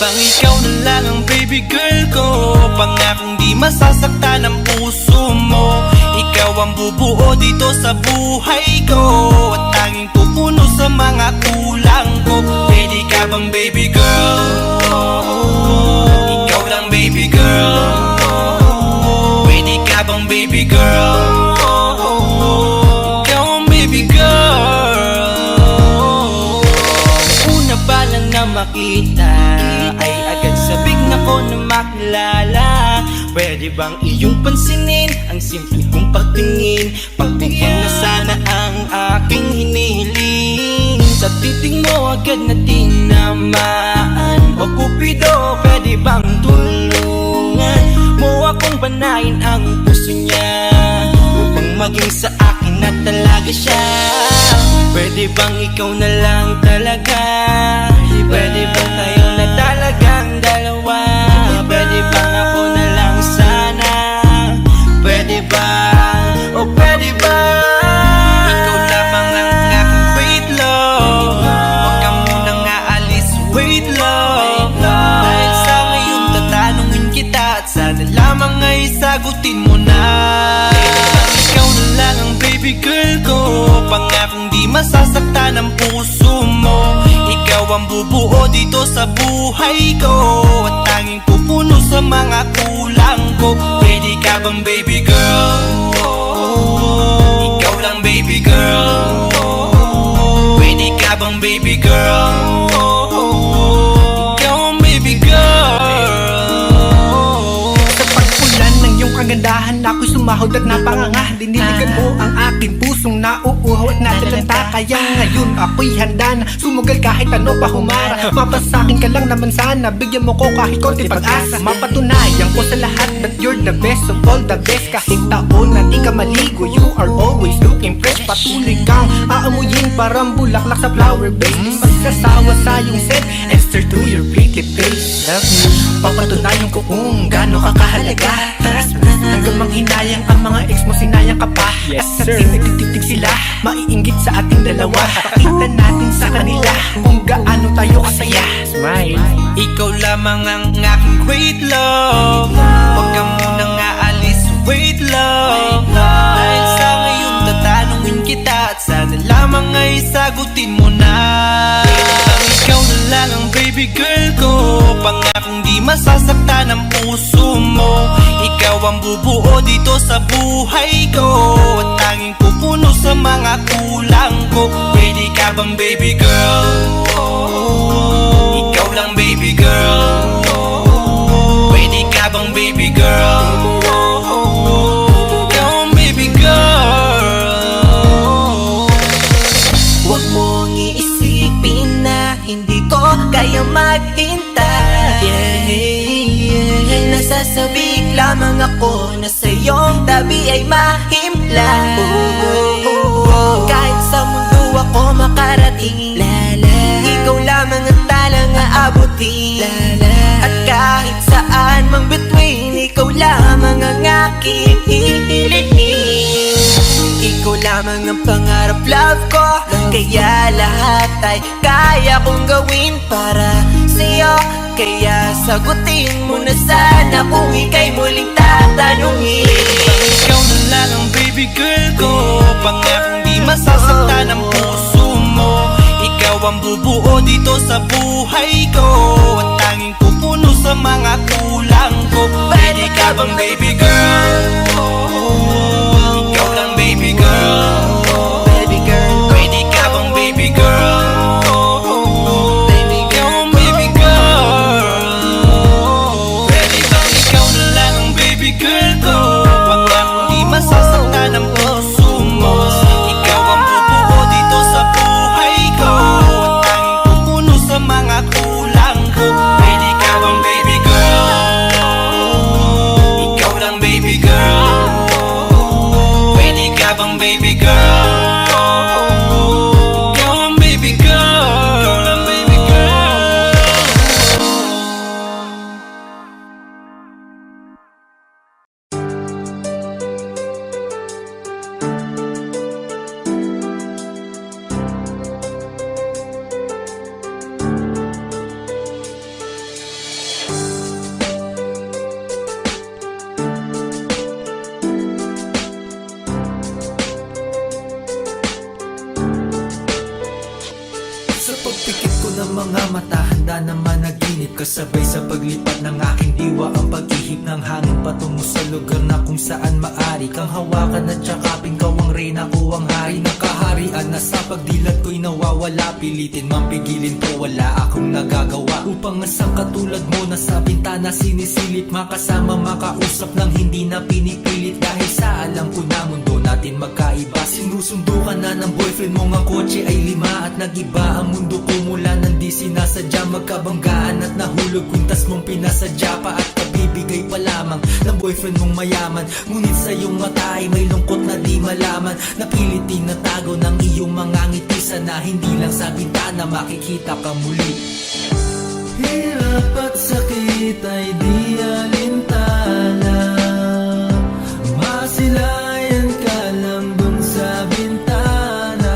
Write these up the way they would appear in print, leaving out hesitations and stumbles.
bang ikaw na lang ang baby girl ko? Pangakong di masasaktan ang puso mo. Ikaw ang bubuo dito sa buhay ko, at tanging pupuno sa mga kulang ko. Pwede ka bang baby girl? Ikaw lang baby girl. Pwede ka bang baby girl? Ikaw ang baby girl. Una pa lang na makita ay agad sabik na ko na makilala. Pwede bang iyong pansinin ang simple kong pagtingin? Pagbigyan na sana ang aking hinihiling. Sa titig mo agad na tinamaan. O Cupido, pwede bang tulungan mo akong banayin ang puso niya, upang maging sa akin na talaga siya? Pwede bang ikaw na lang talaga? Pwede bang tayo na talagang dalawa? Pwede bang ako na lang sana? Pwede bang, o pwede bang ikaw lamang ang aking wait love? Huwag ka munang aalis, wait love. Dahil sa ngayon tatanungin kita, at sana lamang ay sagutin mo na. Ikaw na lang ang baby girl ko, pangakong di masasaktan ang puso mo. Ikaw ang bubuo dito sa buhay ko, at tanging pupuno sa mga kulang ko. Pwede ka bang baby girl? Ikaw lang baby girl. Pwede ka bang baby girl? Ikaw ang baby girl. Sa pagpulan ng iyong kagandahan, ako'y sumahod at napanganga. Diniligan mo ang aking pusong nauuhaw at natalanta. Kaya ngayon ako'y handa na sumugal kahit ano pa humara. Mapasakin ka lang naman sana, bigyan mo ko kahit konti pag-asa. Mapatunayan ko sa lahat that you're the best of all the best. Kahit taon na di ka maligo, you are always looking fresh. Patuloy kang aamuyin parang bulaklak sa flower base. Di magsasawa sa iyong scent and stare to your pretty face. Love you, papatunayan ko kung gaano ka kahalaga. Hanggang manghinayang ang mga ex mo, sinayang ka pa. Yes, at sir. nagtitig sila, maiinggit sa ating dalawa. Pakita natin sa kanila kung gaano tayo kasaya. Smile. Ikaw lamang ang aking great love. Huwag ka munang aalis, wait love. Dahil sa ngayon tatanungin kita, at sana lamang ay sagutin mo na. Ikaw na lang ang baby girl ko, pangakong di masasaktan ang puso mo. Ikaw ang bubuo dito sa buhay ko, at tanging pupuno sa mga kulang ko. Pwede ka bang baby girl? Ikaw lang baby girl. Pwede ka bang baby girl? Ikaw ang baby girl. Huwag mong iisipin na hindi ko kaya maghintay. Nasasabik lamang ako na sa iyong tabi ay mahimpla. Kahit sa mundo ako makarating, ikaw lamang ang talang aabutin. At kahit saan mang between, ikaw lamang ang aking hihilihin. Ikaw lamang ang pangarap, love ko. Kaya lahat ay kaya kong gawin para sa'yo. Kaya sagutin mo na sana kung ika'y muling tatanungin. Ikaw na lang ang baby girl ko, pangakong di masasaktan ang puso mo. Ikaw ang bubuo dito sa buhay ko, at tanging pupuno sa mga kulang ko. Pwede ka bang baby girl? Ikaw lang baby girl. Baby girl, Pwede ka bang baby girl? baby Ikaw girl, ang baby girl. Pwede bang ikaw na lang ang baby girl ko, pangakong di masasaktan ang puso mo. Ikaw ang bubuo dito sa buhay ko, at tanging pupuno sa mga kulang ko. Pwede ka bang baby girl? Ikaw lang baby girl. Pwede ka bang baby girl? Ikaw ang baby girl. Ikaw lang baby girl. mata na managinip, kasabay sa paglipat ng aking diwa ang pag-ihip ng hangin patungo sa lugar na kung saan maari kang hawakan at yakapin. Kaw ang reyna, ko ang hari ng kaharian, na sa pagdilat ko'y nawawala. Pilitin man pigilin ko, wala akong nagagawa upang asang katulad mo na sa bintana sinisilip, makasama makausap ng hindi na pinipilit. Dahil sa alam ko na mundo natin magkaiba, sinusundo ka na ng boyfriend mo, ang kotse ay 5 at nag-iba ang mundo ko mula nang di sinasadya. Magkabanggaan at nahulog kuntas mong pinasadya pa at kabibigay pa lamang ng boyfriend mong mayaman. Ngunit sa iyong mata ay may lungkot na di malaman, napilit tinatago ng iyong mga ngiti, sana hindi lang sa bintana makikita ka muli. Hirap at sakit ay di alintana, masilayan ka lang dun sa bintana.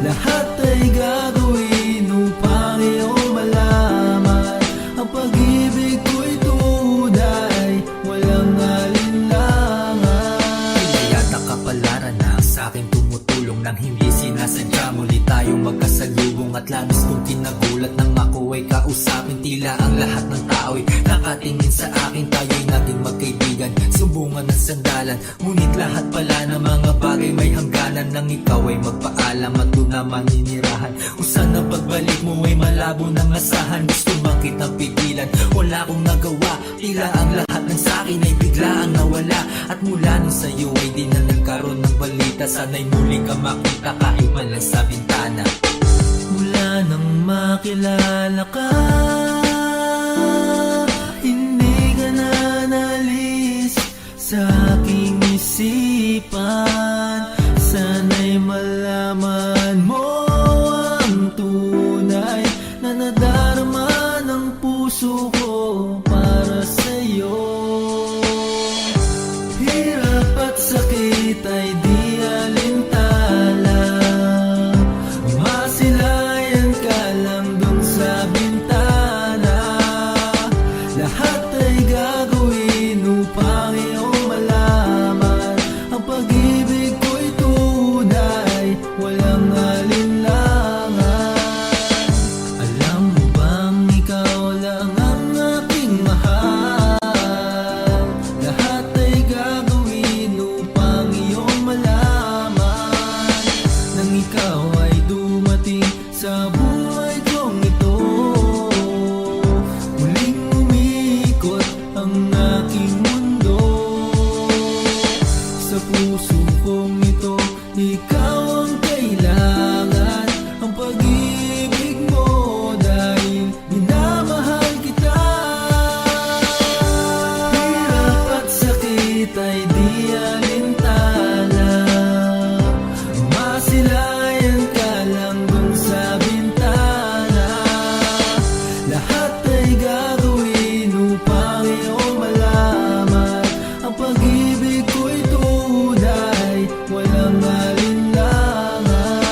Lahat ay gagawin upang iyong malaman ang pag-ibig ko'y tunay, walang alinlangan. Pinayata kapalaran na sa akin tumutulong nang hindi sinasadya. Muli tayong magkasalubong at labis kong kinagulat nang ako ay kausapin. Tila ang lahat ng tao'y nakatingin sa akin, tayo'y naging magkaibigan, sumbungan ng sandalan. Ngunit lahat pala ng mga bagay may hangganan, nang ikaw ay magpaalam at doon na maninirahan. Kung saan ang pagbalik mo ay malabo ng asahan, gusto man kitang pigilan, wala akong nagawa. Tila ang lahat ng sakin ay biglaang nawala, at mula nung sa'yo ay di na nagkaroon ng balita. Sana'y muli ka makita kahit man lang sa bintana. Mula nang makilala ka, hindi ka na nalis sa aking isipan. Sana'y malaman mo ang tunay na nadarama ng puso ko para sa'yo. Hirap at sakit ay di alintana, masilayan ka lang dun sa bintana. Lahat ay gagawin upang iyong malaman ang pag-ibig ko'y tunay, walang alinlangan. Alam mo bang ikaw lang ang aking mahal? Lahat ay gagawin upang iyong malaman, nang ikaw ay dumating sa buhay kong ito. Muling umikot ang aking mundo, sa puso kong ito ikaw ang kailangan, ang pag-ibig mo dahil minamahal kita. Hirap at sakit ay di alintana, masilayan ka lang dun sa bintana. Lahat ay gagawin upang iyong malaman ang pag-ibig ko'y tunay, walang alinlangan.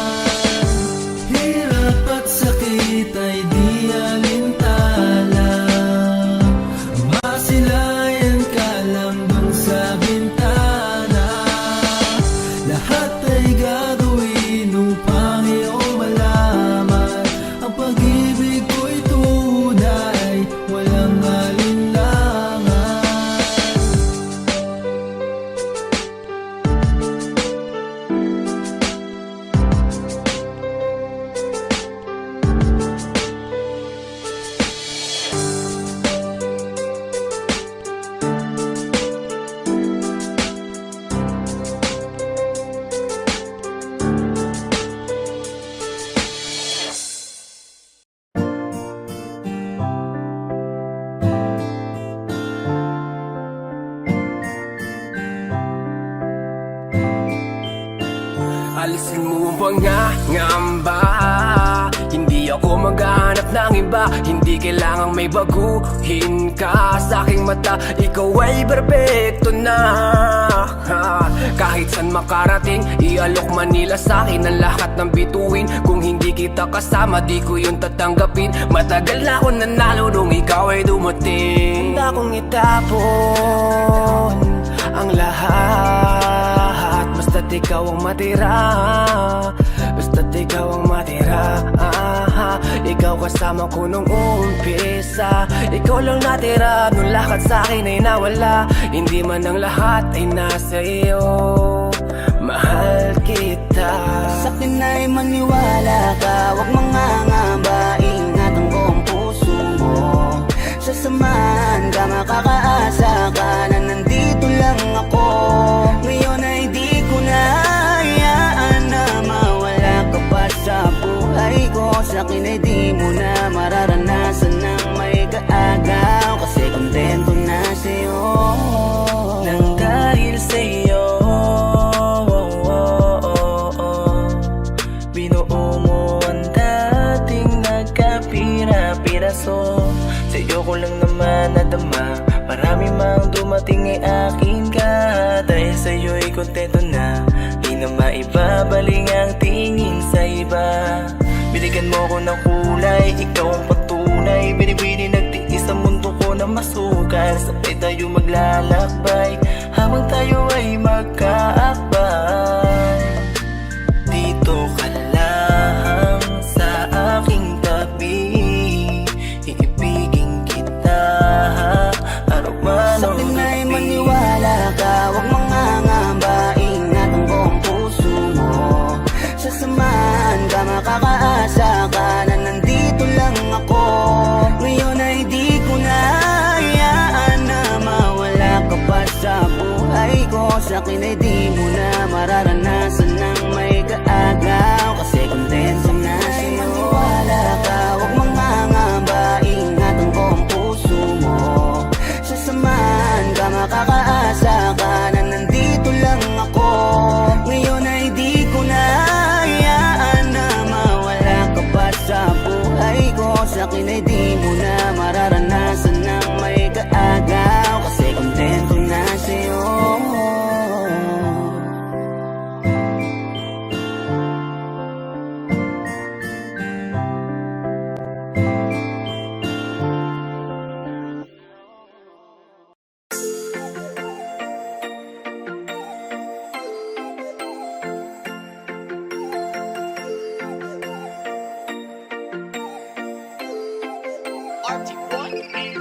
Hirap at sakit ay di alintana, masilayan ka lang dun sa bintana. Lahat ay gagawin upang iyong malaman ang pag-ibig ko'y tunay, walang alinlangan. Alisin mo mga ngamba, hindi ako maghahanap ng iba. Hindi kailangang may baguhin ka. Sa aking mata, ikaw ay perfecto na. Kahit saan makarating, ialok Manila sa akin ang lahat ng bituin. Kung hindi kita kasama, di ko yun tatanggapin. Matagal na ako nanalo nung ikaw ay dumating. Handa kong itapon ang lahat, basta't ikaw ang matira, basta't ikaw ang matira. Ikaw kasama ko nung umpisa. Ikaw lang natira nung lahat sa'kin ay nawala. Hindi man ang lahat ay nasa iyo. Mahal kita. Sa'kin ay maniwala ka, huwag mangangamba, ingatan ko ang puso mo. Sasamahan ka, makakaasa ka na nandito lang ako. Ngayon ay di ko na hayaan na mawala ka pa sa buhay ko. Sa'kin ay di mo na mararanasan ng may kaagaw, kasi kontento na sa'yo. Nang dahil sa'yo binuo mo ang dating nagkapira-piraso. Sa'yo ko lang naman nadama, marami mang dumating ay akin ka. Dahil sa'yo'y kontento na, di na maibabaling ang tingin sa iba. Binigyan mo ko ng kulay, ikaw ang patunay. Binibini nagtiis sa mundo ko na masukal. Sabay tayo maglalakbay, habang tayo ay magkaakbay. Dito ka lang sa aking tabi, iibigin kita araw-araw. Sa'kin ay maniwala ka, huwag mangangamba, ingatan ko ang puso mo. Sasamahan ka, makakaasa ka na nandito lang ako. Ngayon ay di ko na hayaan na mawala ka pa sa buhay ko. Sa'kin ay di mo na mararanasan ng may kaagaw, kasi kontento na sa'yo. Maniwala ka, huwag mangangamba, ingatan ko ang puso mo. Sasamahan ka, makakaasa ka na nandito lang ako. Ngayon ay di ko na hayaan na mawala ka pa sa buhay ko. Sa'kin ay di mo na mararanasan ng may kaagaw, kasi kontento na sa'yo.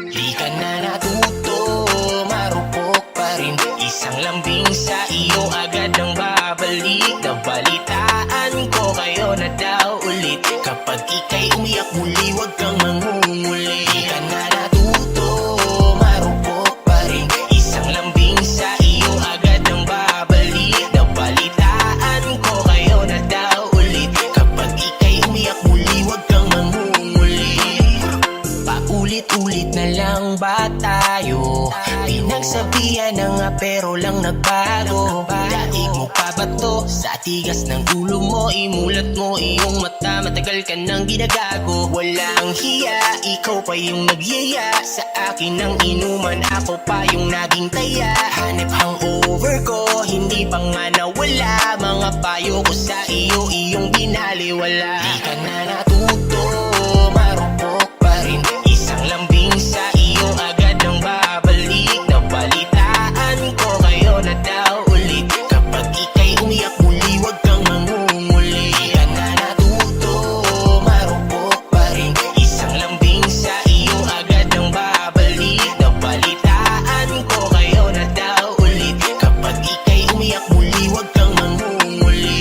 Di ka na natuto, marupok pa rin. Isang lambing sa iyo agad ang babalik. Nabalitaan ko kayo na daw ulit. Kapag ika'y umiyak muli, huwag kang mangunguli. Di ka na natuto, marupok pa rin. Isang lambing sa iyo agad ang babalik. Nabalitaan ko kayo na daw ulit. Kapag ika'y umiyak muli, huwag kang mangunguli. Paulit-ulit na lang ba tayo? Pinagsabihan na nga pero lang nagbago. Daig mo pa ba to? Sa tigas ng ulo mo, imulat mo iyong mata. Matagal ka nang ginagago. Walang hiya, ikaw pa yung nagyaya. Sa akin ang inuman, ako pa yung naging taya. Hanep hangover ko, hindi pa nga nawala. Mga payo ko sa iyo, iyong binaliwala. Di ka na natuto, marupok pa rin. Isang lambing sa iyo agad ang babalik. Nabalitaan ko kayo na daw ulit. Kapag ika'y umiyak muli, huwag kang mangunguli. Di ka na natuto, marupok pa rin. Isang lambing sa iyo agad ang babalik. Nabalitaan ko kayo na daw ulit. Kapag ika'y umiyak muli, huwag kang mangunguli.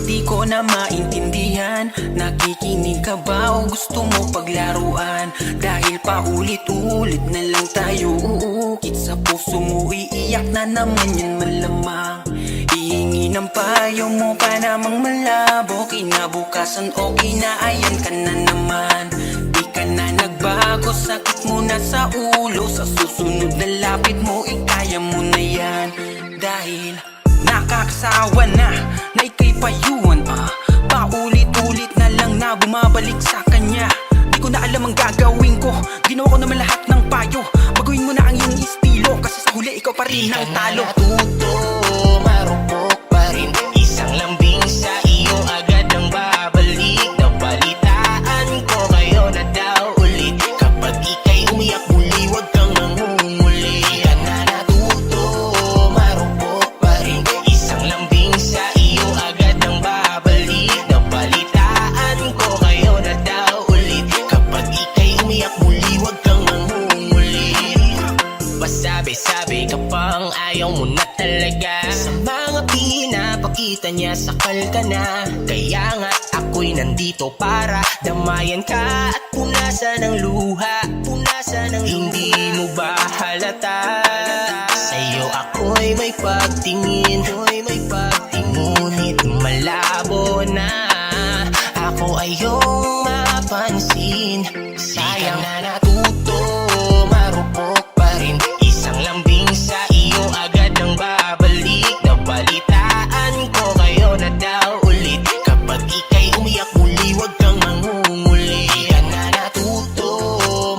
Di ko na maintindihan, nakikinig ka ba o gusto mo paglaruan? Dahil paulit-ulit na lang tayo uukit sa puso mo, iiyak na naman yan malamang. Hihingi ng payo mo pa namang malabo, kinabukasan okay na ayan ka na naman. Di ka na nagbago, sakit mo na sa ulo, sa susunod na lapit mo ikaya mo na yan. Dahil nakakasawa na ika'y payuhan paulit-ulit na lang na bumabalik sa kanya. Di ko na alam ang gagawin ko, ginawa ko naman lahat ng payo. Baguhin mo na ang iyong estilo, kasi sa huli ikaw pa rin ang talo. Natuto, marupok pa rin. Isang lambing sa iyo agad ang babalik. Nabalitaan ko kayo na daw ulit. Kapag ika'y umiyak muli, huwag kang mangunguli. Di ka na natuto, marupok pa rin. Isang lambing sa iyo agad ang babalik. Nabalitaan ko kayo na daw Sabi-sabi ka pang ayaw mo na talaga. Sa mga pinapakita niya sakal ka na. Kaya nga ako'y nandito para damayan ka at punasan ng luha. Punasan ng hindi mo ba halata? Sa'yo ako'y may pagtingin, ngunit malabo na. Ako ay iyong mapansin. Sayang na natuto, marupok pa rin. Isang lambing sa iyo agad nang babalik. Nabalitaan ko kayo na daw ulit. Kapag ika'y umiyak muli, huwag kang mangunguli. Di ka na natuto,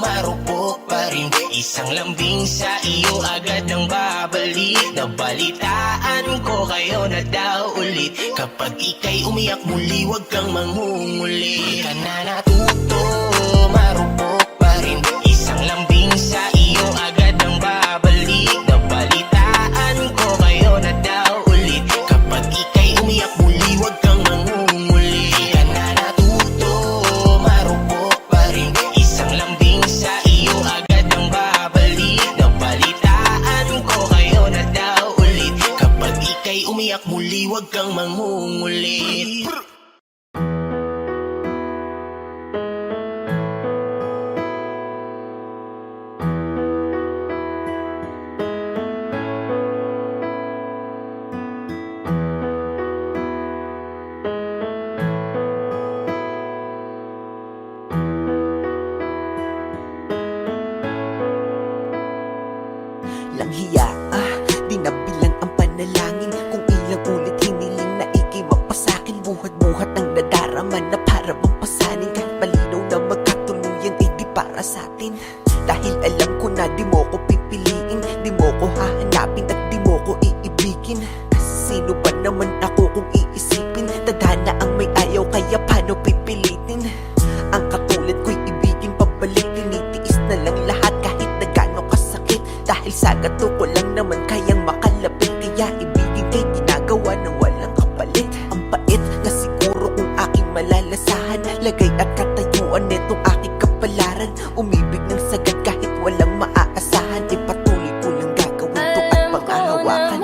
marupok pa rin. Isang lambing sa iyo agad nang babalik. Nabalitaan ko kayo na daw ulit. Kapag ika'y umiyak muli, huwag kang mangunguli. Di ka na natuto, marupok pa rin. Isang lambing sa iyo agad nang babalik. Nabalitaan ko kayo na daw ulit. Kapag ika'y umiyak muli, huwag kang mangunguli. Di ka na natuto, marupok pa rin. Isang lambing sa iyo agad nang babalik. Nabalitaan ko kayo na daw ulit. Kapag ika'y umiyak muli, huwag kang mangungulit. Langhiya, di nabilang ang panalangin. Kung ilang ulit hiniling na ika'y mapasakin. Buhat-buhat ang nadarama na para bang pasanin. Kahit malinaw na magkatuluyan ay di para sa atin. Dahil alam ko na di mo ko pipiliin, di mo ko hahanapin at di mo ko iibigin. Kasi sino ba naman ako kung iisipin? Tadhana ang may ayaw kaya paano pipilitin? Ang katulad ko'y ibigin pabalik. Tinitiis na lang lahat kahit na gano'ng kasakit. Dahil sa gato ko lang naman kayang makalapit. Kaya ibigin kay ginagawa ng walang kapalit. Ang pait na siguro kung aking malalasahan. Lagay at katayuan netong aking kapalaran. Umibig ng sagad kahit walang maaasahan. E patuloy ko lang gagawin to at panghahawakan.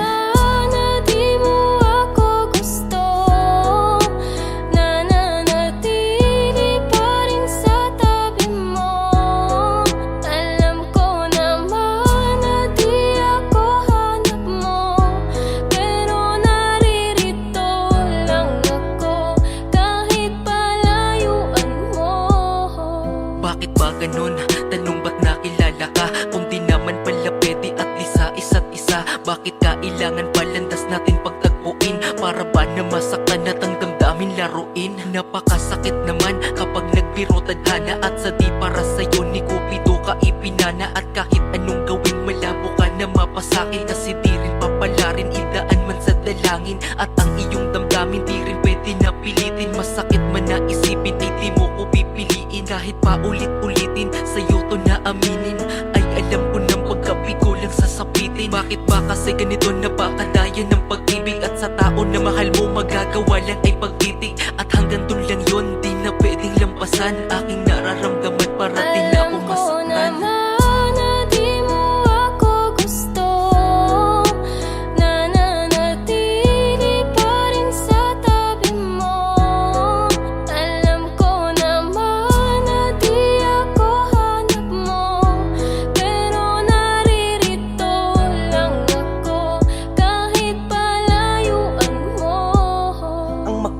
Bakit ba ganun? Tanong ba't nakilala ka? Kung di naman pala pwede at lisa isa't isa. Bakit kailangan palandas natin pagtagpuin? Para ba na masaktan at ang damdamin laruin? Napakasakit naman kapag nagbiro tadhana. At sa di para sa'yo ni Cupido ka ipinana. At kahit anong gawin malabo ka na mapasakin. Kasi di rin papalarin, idaan man sa dalangin. At ang iyong damdamin di rin pwede na pilitin. Masakit man na isipin ay di mo ko pipiliin. Kahit pa ulit-ulitin, sa'yo to na aminin. Ay alam ko ng pagkabigo lang sasapitin. Bakit ba kasi ganito napakadaya ng pag-ibig? At sa tao na mahal mo magagawa lang ay pagtitig. At hanggang dun lang yun, di na pwedeng lampasan. Aking nararamdaman para di na ako masaktan.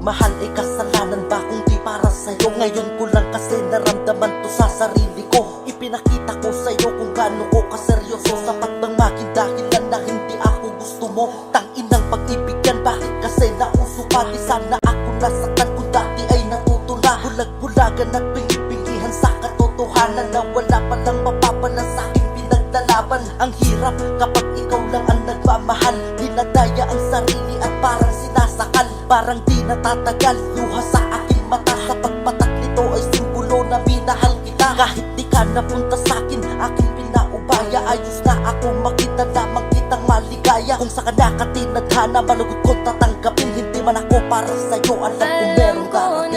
Mahal ay kasalanan ba kung di para sa'yo? Ngayon ko lang kasi naramdaman to sa sarili ko. Ipinakita ko sa'yo kung gaano ko kaseryoso. Sapat bang maging dahilan na hindi ako gusto mo? Tanginang pag-ibig yan, bakit kasi nauso pa? Di sana ako nasaktan kung dati ay natuto na. Bulag-bulagan at binibingihan sa katotohanan na wala palang mapapala sa aking pinaglalaban. Ang hirap kapag ikaw lang ang nagmamahal. Dinadaya ang sarili at parang sinasakal. Parang di natatagal, luha sa aking mata. Sa pagpatak nito ay simbolo na minahal kita. Kahit di ka napunta sa'kin, aking pinaubaya. Ayos na ako makita lamang kitang maligaya. Kung sa kanakatinadhana, malugod ko tatanggapin. Hindi man ako para sa'yo, alam ko merong darating.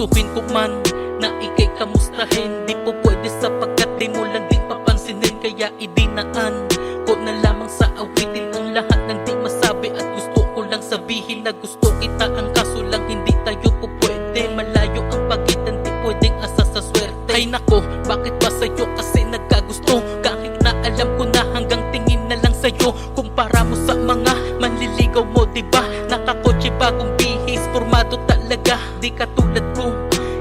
gustuhin ko man na ikay kamustahin. Di po pwede sapagkat di mo lang din papansinin. Kaya idinaan ko na lamang sa awitin ang lahat ng di masabi. At gusto ko lang sabihin na gusto kita. Ang kaso lang hindi tayo po pwede. Malayo ang pagitan, di pwedeng asa sa swerte. Ay nako, bakit ba sa'yo kasi nagkagusto? Kahit na alam ko na hanggang tingin na lang sa'yo. Kumpara mo sa mga manliligaw mo, diba? Nakakotse bagong bihis, formado talaga. Di katulad ko,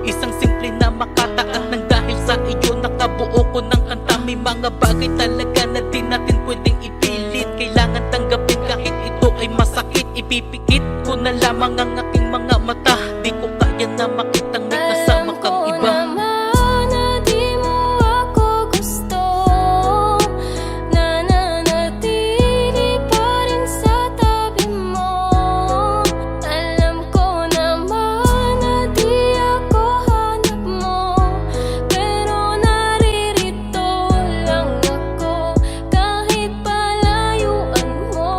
isang simple na makataan. Nang dahil sa iyo nakabuo ko ng kanta. May mga bagay talaga na di natin pwedeng ipilit. Kailangan tanggapin kahit ito ay masakit. Ipipikit ko na lamang ang aking mga mata. Di ko kaya na makitang may kasama kang iba. Alam ko naman na di mo ako gusto. Nananatili pa rin sa tabi mo. Alam ko naman na di ako hanap mo. Pero naririto lang ako kahit palayuan mo.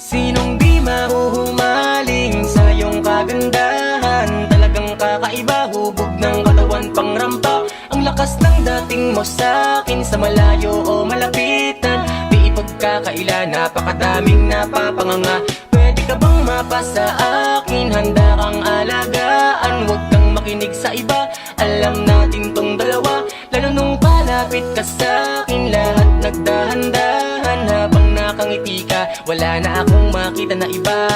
Sinong di mahuhumaling sa iyong kagandahan? Talagang kakaiba, hubog ng katawan pangrampa. Ang lakas ng dating mo sa'kin, sa malayo o malapitan. Di ipagkakaila, napakadaming napapanganga. Pwede ka bang mapasa akin? Handa kang alagaan, huwag kang makinig sa iba. Alam natin tong dalawa, lalo nung palapit ka sa'kin. Lahat nagdahan-dahan habang nakangiti ka. Wala na akong makita na iba.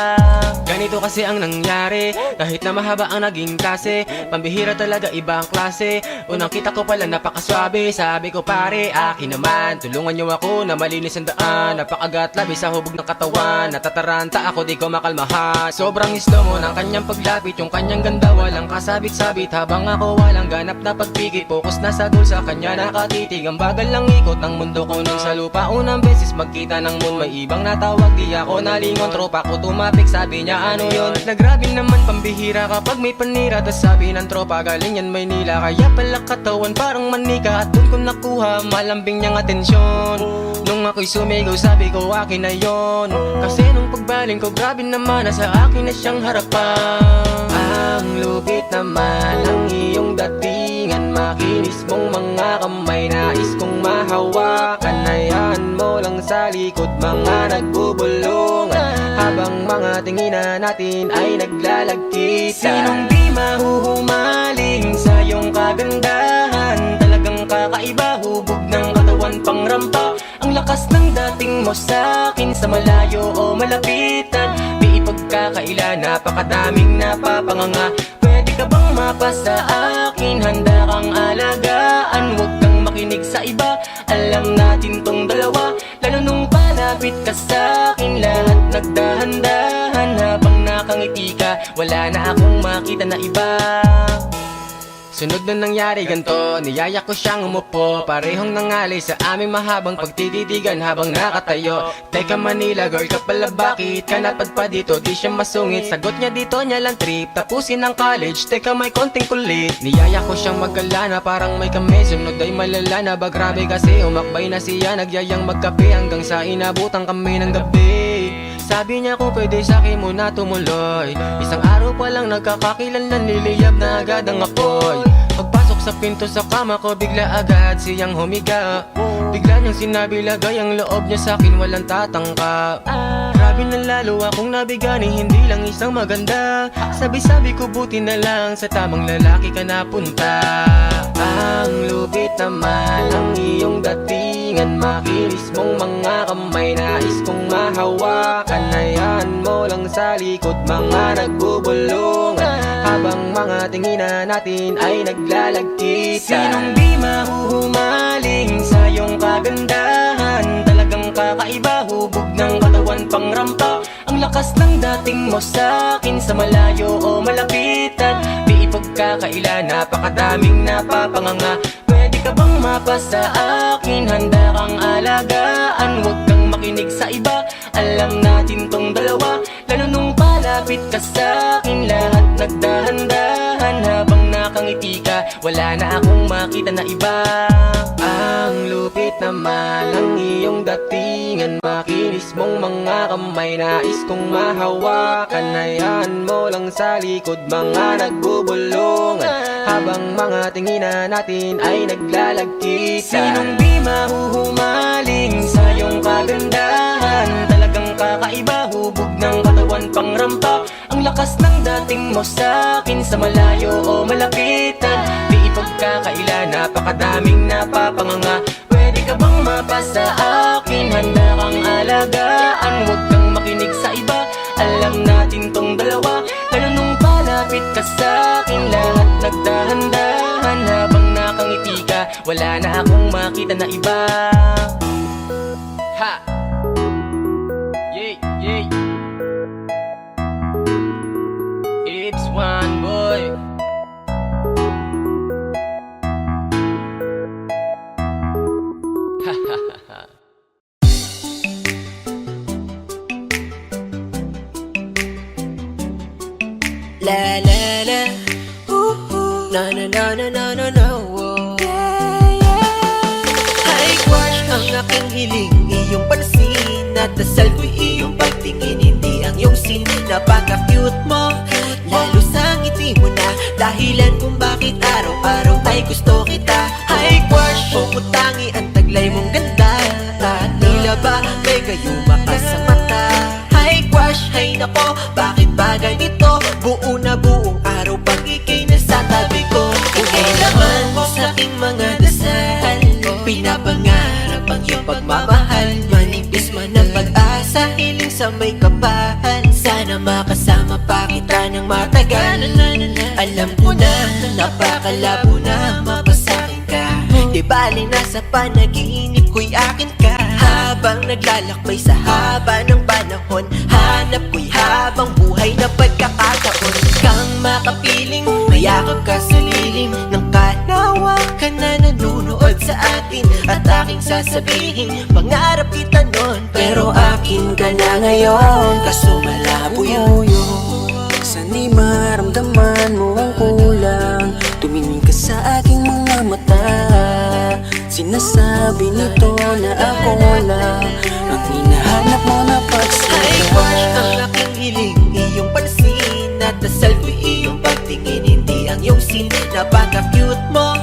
Ganito kasi ang nangyari, kahit na mahaba ang naging klase. Pambihira talaga, iba ang klase. Unang kita ko pala napakaswabe. Sabi ko pare, akin naman, tulungan niyo ako na malinis ang daan. Napakagat labi sa hubog ng katawan. Natataranta ako, di ko makalmahan. Sobrang slow mo ng kanyang paglapit. Yung kanyang ganda walang kasabit-sabit. Habang ako walang ganap na pagpikit. Focus na sa goal, sa kanya nakatitig. Ang bagal lang ikot ng mundo ko nun sa lupa. Unang beses magkita ng moon, may ibang natawag. Di ako nalingon, tropa ko tumapik. Sabi niya ano yun? Nagrabe naman, pambihira kapag may panira. Tas sabi ng tropa, galing yan Maynila. Kaya pala katawan parang manika. At dun ko nakuha malambing niyang atensyon. Nung ako'y sumigaw, sabi ko akin na yon. Kasi nung pagbaling ko, grabe naman, nasa akin na siyang harapan. Ang lupit naman ang iyong datingan. Makinis mong mga kamay, nais kong mahawakan. Hayaan mo lang sa likod, mga nagbubulungan. Habang mga tinginan natin ay naglalagkita. Sinong di mahuhumaling sa iyong kagandahan? Talagang kakaiba, hubog ng katawan pangrampa. Ang lakas ng dating mo sa'kin, sa malayo o malapitan. Di ipagkakaila, napakadaming napapanganga. Pwede ka bang mapasa akin? Handa kang alagaan, huwag kang makinig sa iba. Alam natin tong dalawa, lalo nung palapit ka sa'kin. Lahat nagdahan-dahan habang nakangiti ka. Wala na akong makita na iba. Sunod na nangyari ganto, niyaya ko siyang umupo. Parehong nangali sa aming mahabang pagtititigan habang nakatayo. Teka Manila girl ka pala, bakit ka napadpa dito? Di siya masungit, sagot niya dito niya lang trip. Tapusin ang college, teka may konting kulit. Niyaya ko siyang maggalana, parang may kami. Sunod ay malala na ba, grabe kasi umakbay na siya. Nagyayang magkape hanggang sa inabutan kami ng gabi. Sabi niya kung pwede sa'kin muna tumuloy. Isang araw pa lang nagkakakilanlan, niliyab na agad ang apoy. Pagpasok sa pinto sa kama ko, bigla agad siyang humiga. Bigla niyang sinabi lagay ang loob niya sa'kin, walang tatangka. Grabe na lalo akong nabigani, hindi lang isang maganda. Sabi-sabi ko buti na lang sa tamang lalaki ka napunta. Ang lupit naman ang iyong datingan. Makinis mong mga kamay, nais kong mahawakan. Hayaan mo lang sa likod, mga nagbubulungan. Habang mga tinginan natin ay naglalagkita. Sinong di mahuhumaling sa iyong kagandahan? Talagang kakaiba, hubog ng katawan pangrampa. Ang lakas ng dating mo sa'kin, sa malayo o malapitan. Di ipagkakaila, napakadaming napapanganga. Pwede ka bang mapasa akin? Handa kang alagaan, huwag kang makinig sa iba. Alam natin tong dalawa, lalo nung palapit ka sa'kin. Lahat nagdahan-dahan habang nakangiti ka, wala na akong makita na iba. Ang lupit naman ang iyong datingan, makinis mong mga kamay, nais kong mahawakan. Hayaan mo lang sa likod mga nagbubulungan, habang mga tinginan natin ay naglalagkitan. Sinong di mahuhumaling sa iyong kagandahan? Talagang kakaiba, hubog ng katawan pang rampa. Ang lakas ng dating mo sa'kin, sa malayo o malapitan. Di ipagkakaila, napakadaming napapanganga. Pwede ka bang mapasa akin? Handa kang alagaan, huwag kang makinig sa iba. Alam natin tong dalawa, lalo nung palapit ka sa'kin. Lahat nagdahan-dahan habang nakangiti ka, wala na akong makita na iba. Ha! Yay, yay! It's one boy. Ha ha ha ha. La la la, na na na na na na na, High crush ang aking hiling, iyong pansin. At dasal ko'y iyong pagtingin, hindi ang iyong sin. Napaka-cute mo, lalo sa ngiti mo na dahilan kung bakit araw-araw ay gusto kita. High crush, pumutangi ang taglay mong ganda, at tila ba may gayuma ka sa mata. High crush, hay nako, bakit ba ganito? Buo na buong araw pag ika'y nasa tabi ko. Ika'y naman sa aking mga dasal, pinapangarap ang iyong pagmamahal. Manipis man ang pag-asa, hiling sa may kapal. Sana makasama pa kita ng matagal. Alam ko na, napakalabo na mapasakin ka. Di bali nasa panaginip ko'y akin ka. Habang naglalakbay sa haba ng panahon, hanap ko'y habang buhay na pagkakataon. Kang makapiling, mayakap ka sa lilim ng kalawakan na nanunood sa atin. At aking sasabihin, pangarap kita nun, pero akin ka na ngayon. Kaso malabo yun. Sana'y maramdaman mo ang kulang, tumingin ka sa aking mga mata. Sinasabi nito na ako lang ang hinahanap mo na High crush ang pagsika. aking hiling, iyong pansin. At dasal ko'y iyong pagtingin, hindi ang iyong sin. Napaka-cute mo,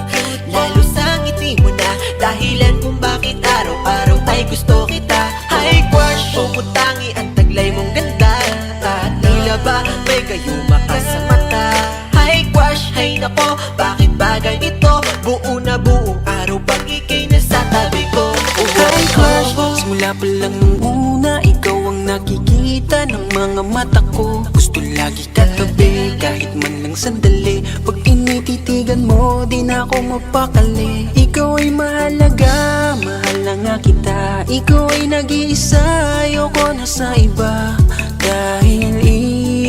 lalo sa ngiti mo na dahilan kung bakit araw-araw ay gusto kita. High crush, pumutangi ang taglay mong ganda, at tila ba may gayuma ka sa mata. High crush, hay nako, bakit ba ganito? Buo na buong araw pag ika'y nasa tabi ko. High crush, simula pa lang nung una, ikaw ang nakikita ng mga mata ko. Gusto lagi katabi, kahit man lang sandali. Pag tinititigan mo, di na ako mapakali. Ikaw ay mahalaga, mahal na nga kita. Ikaw ay nag-iisa, ayoko na sa iba. Dahil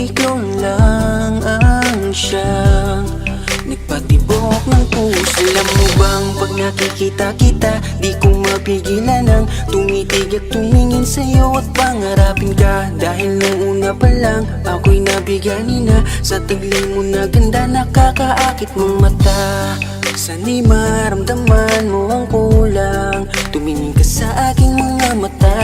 ikaw lang ang siyang nagpatibok ng puso. Alam mo bang pag nakikita kita, di ko mapigilan ang tumitig at tumingin sa'yo at pangarapin ka. Dahil nung una pa lang, ako'y nabigani na sa taglay mo na ganda, nakakaakit mong mata. Sana'y maramdaman mo ang kulang, tumingin ka sa aking mga mata.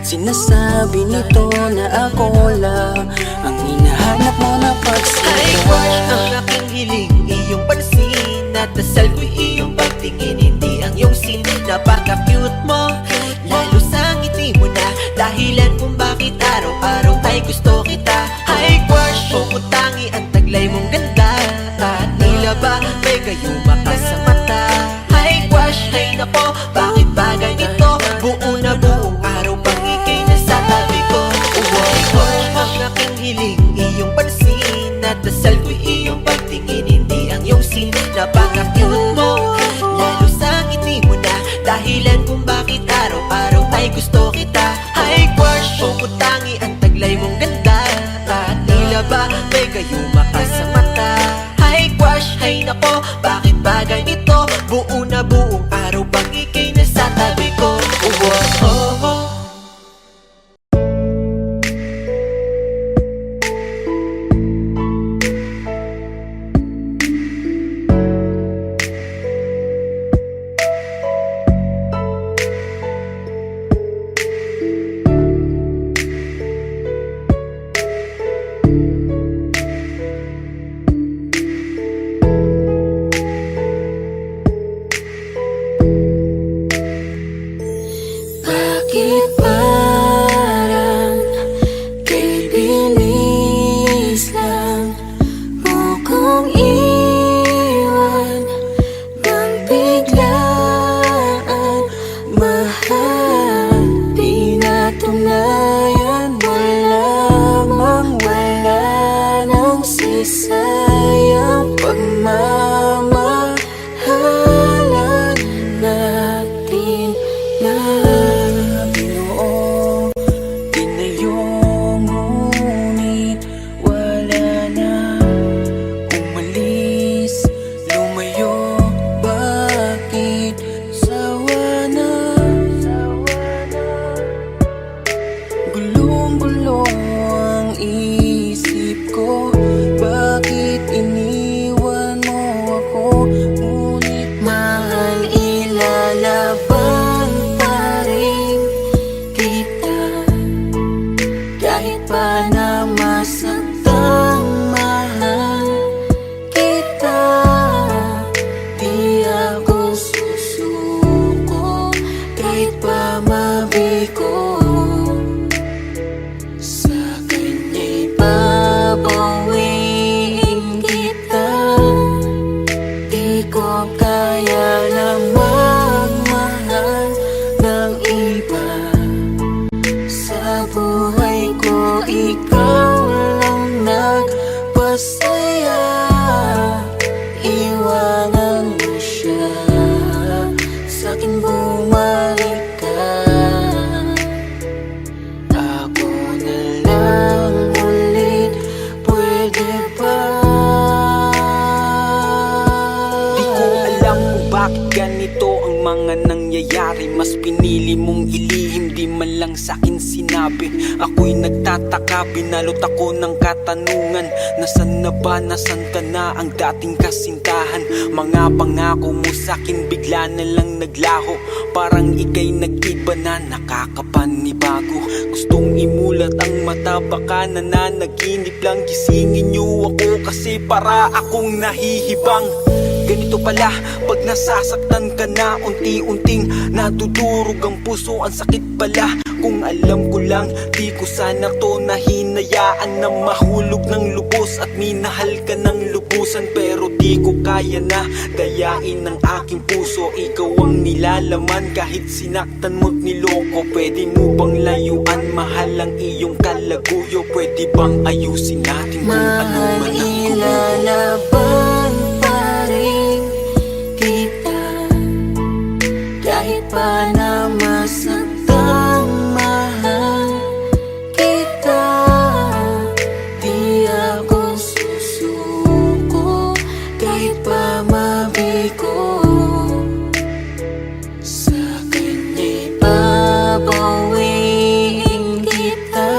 Sinasabi nito na ako lang ang hinahanap mo na pagsika. High crush ang aking hiling, iyong pansin. At dasal ko'y iyong pagtingin, hindi ang iyong sin. Napaka-cute mo, lalo sa ngiti mo na dahilan kung bakit araw-araw ay gusto kita. High crush, pumutangi ang taglay mong ganda, at tila ba may gayuma ka sa mata. High crush, hay nako, bakit ba ganito? Buo na buong araw pag ika'y nasa tabi ko. High crush ang aking hiling, iyong pansin. At dasal ko'y iyong pagtingin, hindi ang iyong sin. Napaka-cute mo, lalo sa ngiti mo na dahilan kung bakit araw-araw ay gusto kita. High crush, pumutangi ang taglay mong ganda, at tila ba may gayuma ka sa mata. Buo na buong araw pag ika'y nasa tabi ko. Oh, oh, oh, oh. Bakit parang kay bilis lang mo kong iwan nang biglaan? Mahal, di natunayan mo lamang, wala nang sisayang pagmamahalan natin na binuo, tinayo, ngunit wala na. Umalis, lumayo, bakit sawa na? Gulong-gulo ang isip ko, bakit iniwan mo ako? Ngunit mahal, ilalaban pa rin kita, kahit pa na masaktan. Mahal kita, di ako susuko, kahit pa mabigo. Sa kanya'y babawiin kita, di ko kaya na magmahal ng iba. Sa buhay ko, ikaw lang nagpasaya. Iwanan mo siya, sa'kin bumalik ka. Ako na lang ulit, pwede ba? Di ko alam kung bakit ganito ang mga nangyayari. Mas pinili mong ilihim, di man lang sa'kin sinabi. Ako'y nagtataka, binalot ako ng katanungan. Nasaan na ba, nasaan ka na ang dating kasintahan? Mga pangako mo sa'kin bigla na lang naglaho. Parang ika'y nag-iba na, nakakapanibago. Gustong imulat ang mata, baka nananaginip lang. Gisingin niyo ako kasi para akong nahihibang. Ganito pala pag nasasaktan ka na, unti-unting nadudurog ang puso, ang sakit pala. Kung alam ko lang, di ko sana to nahinayaan na mahulog ng lubos at minahal ka ng lubusan. Pero di ko kaya na dayain ang aking puso. Ikaw ang nilalaman kahit sinaktan mo't niloko. Pwede mo bang layuan, mahal ang iyong kalaguyo? Pwede bang ayusin natin kung ano Mahal, man ang gulo? ilalaban pa rin kita, kahit pa na masaktan. Mahal kita, di ako susuko, kahit pa mabigo. Sa kanya'y babawiin kita,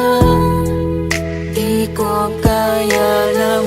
di ko kaya lang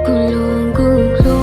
Gulong-gulo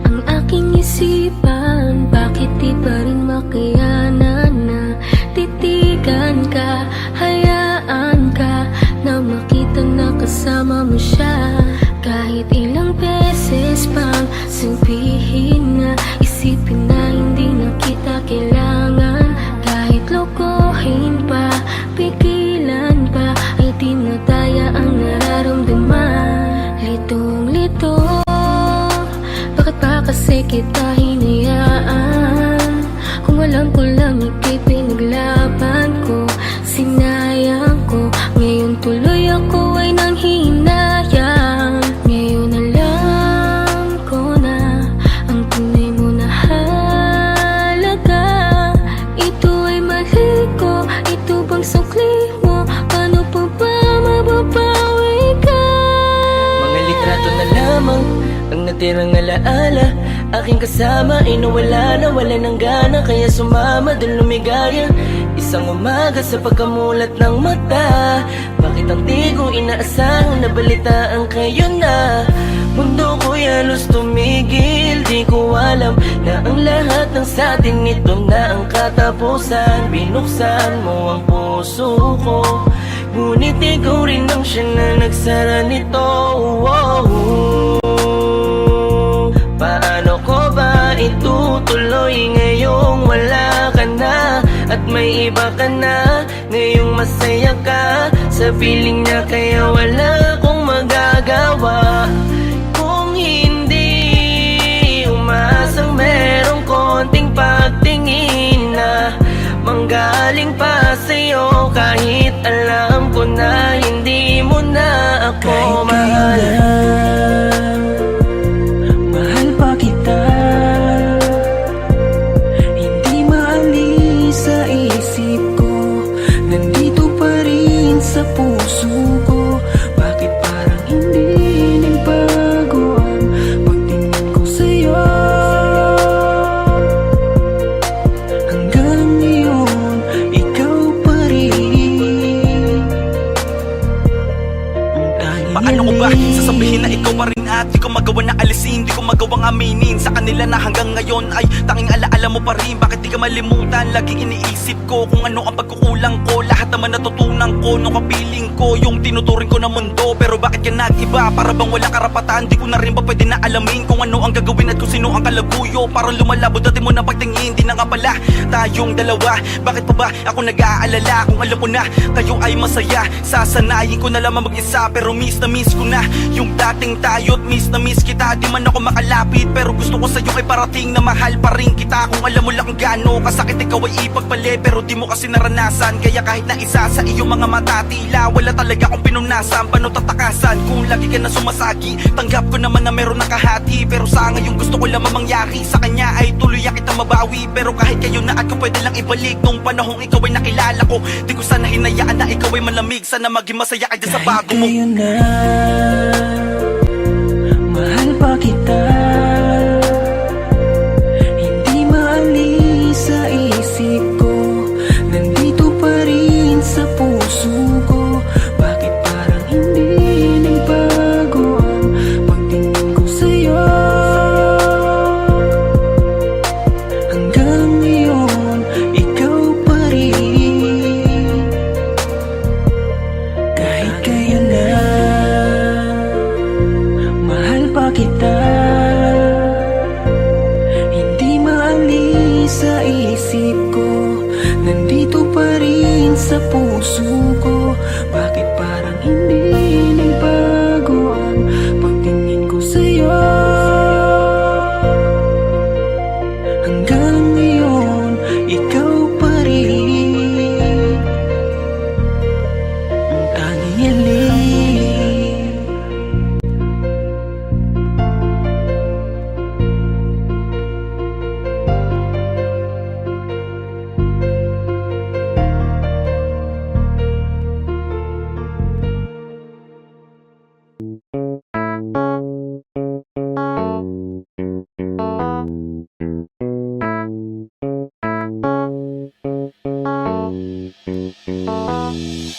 ang aking isipan. Bakit di pa rin makayanan na titigan ka? Hayaan ka na makita na kasama mo siya. Kahit ilang beses pang sabihin na, isipin na hindi na kita kailangan. Kahit lokohin pa, pigilan pa, ay di na daya ang nararamdaman. Litong-lito, bakit ba kasi kita hinayaan? Kung alam ko lang ika'y pinaglaban ko, sinayang ko. Ngayon tuloy ako ay nanghihinayang. Ngayon alam ko na ang tunay mo na halaga. Ito ay mali ko, ito bang sukli mo? Paano pa ba mababawi ka? Mga litrato na lamang ang natirang alaala. Aking kasama ay nawala na, wala ng gana, kaya sumama dun lumigaya. Isang umaga sa pagkamulat ng mata, bakit ang di ko inaasahang nabalitaan kayo na? Mundo ko'y halos tumigil, di ko alam na ang lahat ng sa atin ito na ang katapusan. Binuksan mo ang puso ko, ngunit ikaw rin ang siya na nagsara nito. Paano ko ba itutuloy ngayong wala ka na at may iba ka na? Ngayong masaya ka sa piling niya, kaya wala akong magagawa. Kung hindi umaasang merong konting pagtingin na manggaling pa sa'yo, kahit alam ko na hindi mo na ako mahal. Mahal pa kita, hindi maalis sa isip ko, nandito pa rin sa puso ko. Bakit parang hindi nagbago ang pagtingin ko sa'yo? Hanggang ngayon, ikaw pa rin ang tanging Paano ko ba sasabihin na ikaw pa rin at di ko magawa na alisin, di ko magawang aminin sa kanila na hanggang ngayon ay tanging alaala mo pa rin. Bakit di ka malimutan? Laging iniisip ko kung ano ang pagkukulang ko. Lahat naman natutunan ko nung kapiling ko yung tinuturing ko na mundo. Pero bakit ka nag-iba? Para bang wala karapatan? Di ko na rin ba pwede na alamin kung ano ang gagawin at kung sino ang kalaguyo? Parang lumalabo dati mo na pagtingin, di na nga pala tayong dalawa. Bakit pa ba ako nag-aalala kung alam ko na kayo ay masaya? Sasanayin ko na lamang mag-isa, pero miss na miss ko na yung dating tayo't miss na miss kita. Di man ako makalapit, pero gusto ko sa'yo ay parating na mahal pa rin kita. Kung alam mo lang kung gaano kasakit ikaw ay ipagpali, pero di mo kasi naranasan. Kaya kahit na isa sa iyong mga mata, tila wala talaga akong pinunasan. Paano tatakasan kung lagi ka na sumasagi? Tanggap ko naman na meron nakahati, pero sa ngayon gusto ko lamang mangyari sa kanya ay tuluyan kita mabawi. Pero kahit kayo na ako pwede lang ibalik nung panahong ikaw ay nakilala ko. Di ko sana hinayaan na ikaw ay malamig, sana maging masaya ka dyan sa bago mo. Ngayon na, mahal pa kita, hindi maalis sa isip ko, nandito pa rin sa puso ko. Bakit parang hindi nagbago ang pagtingin ko sa'yo? Hanggang ngayon, ikaw pa rin. Kahit kailan na, mahal pa kita, hindi maalis sa isip ko, nandito pa rin sa puso ko. Bakit parang hindi nagbago ang pagtingin ko sa'yo? Hanggang ngayon, ikaw pa rin.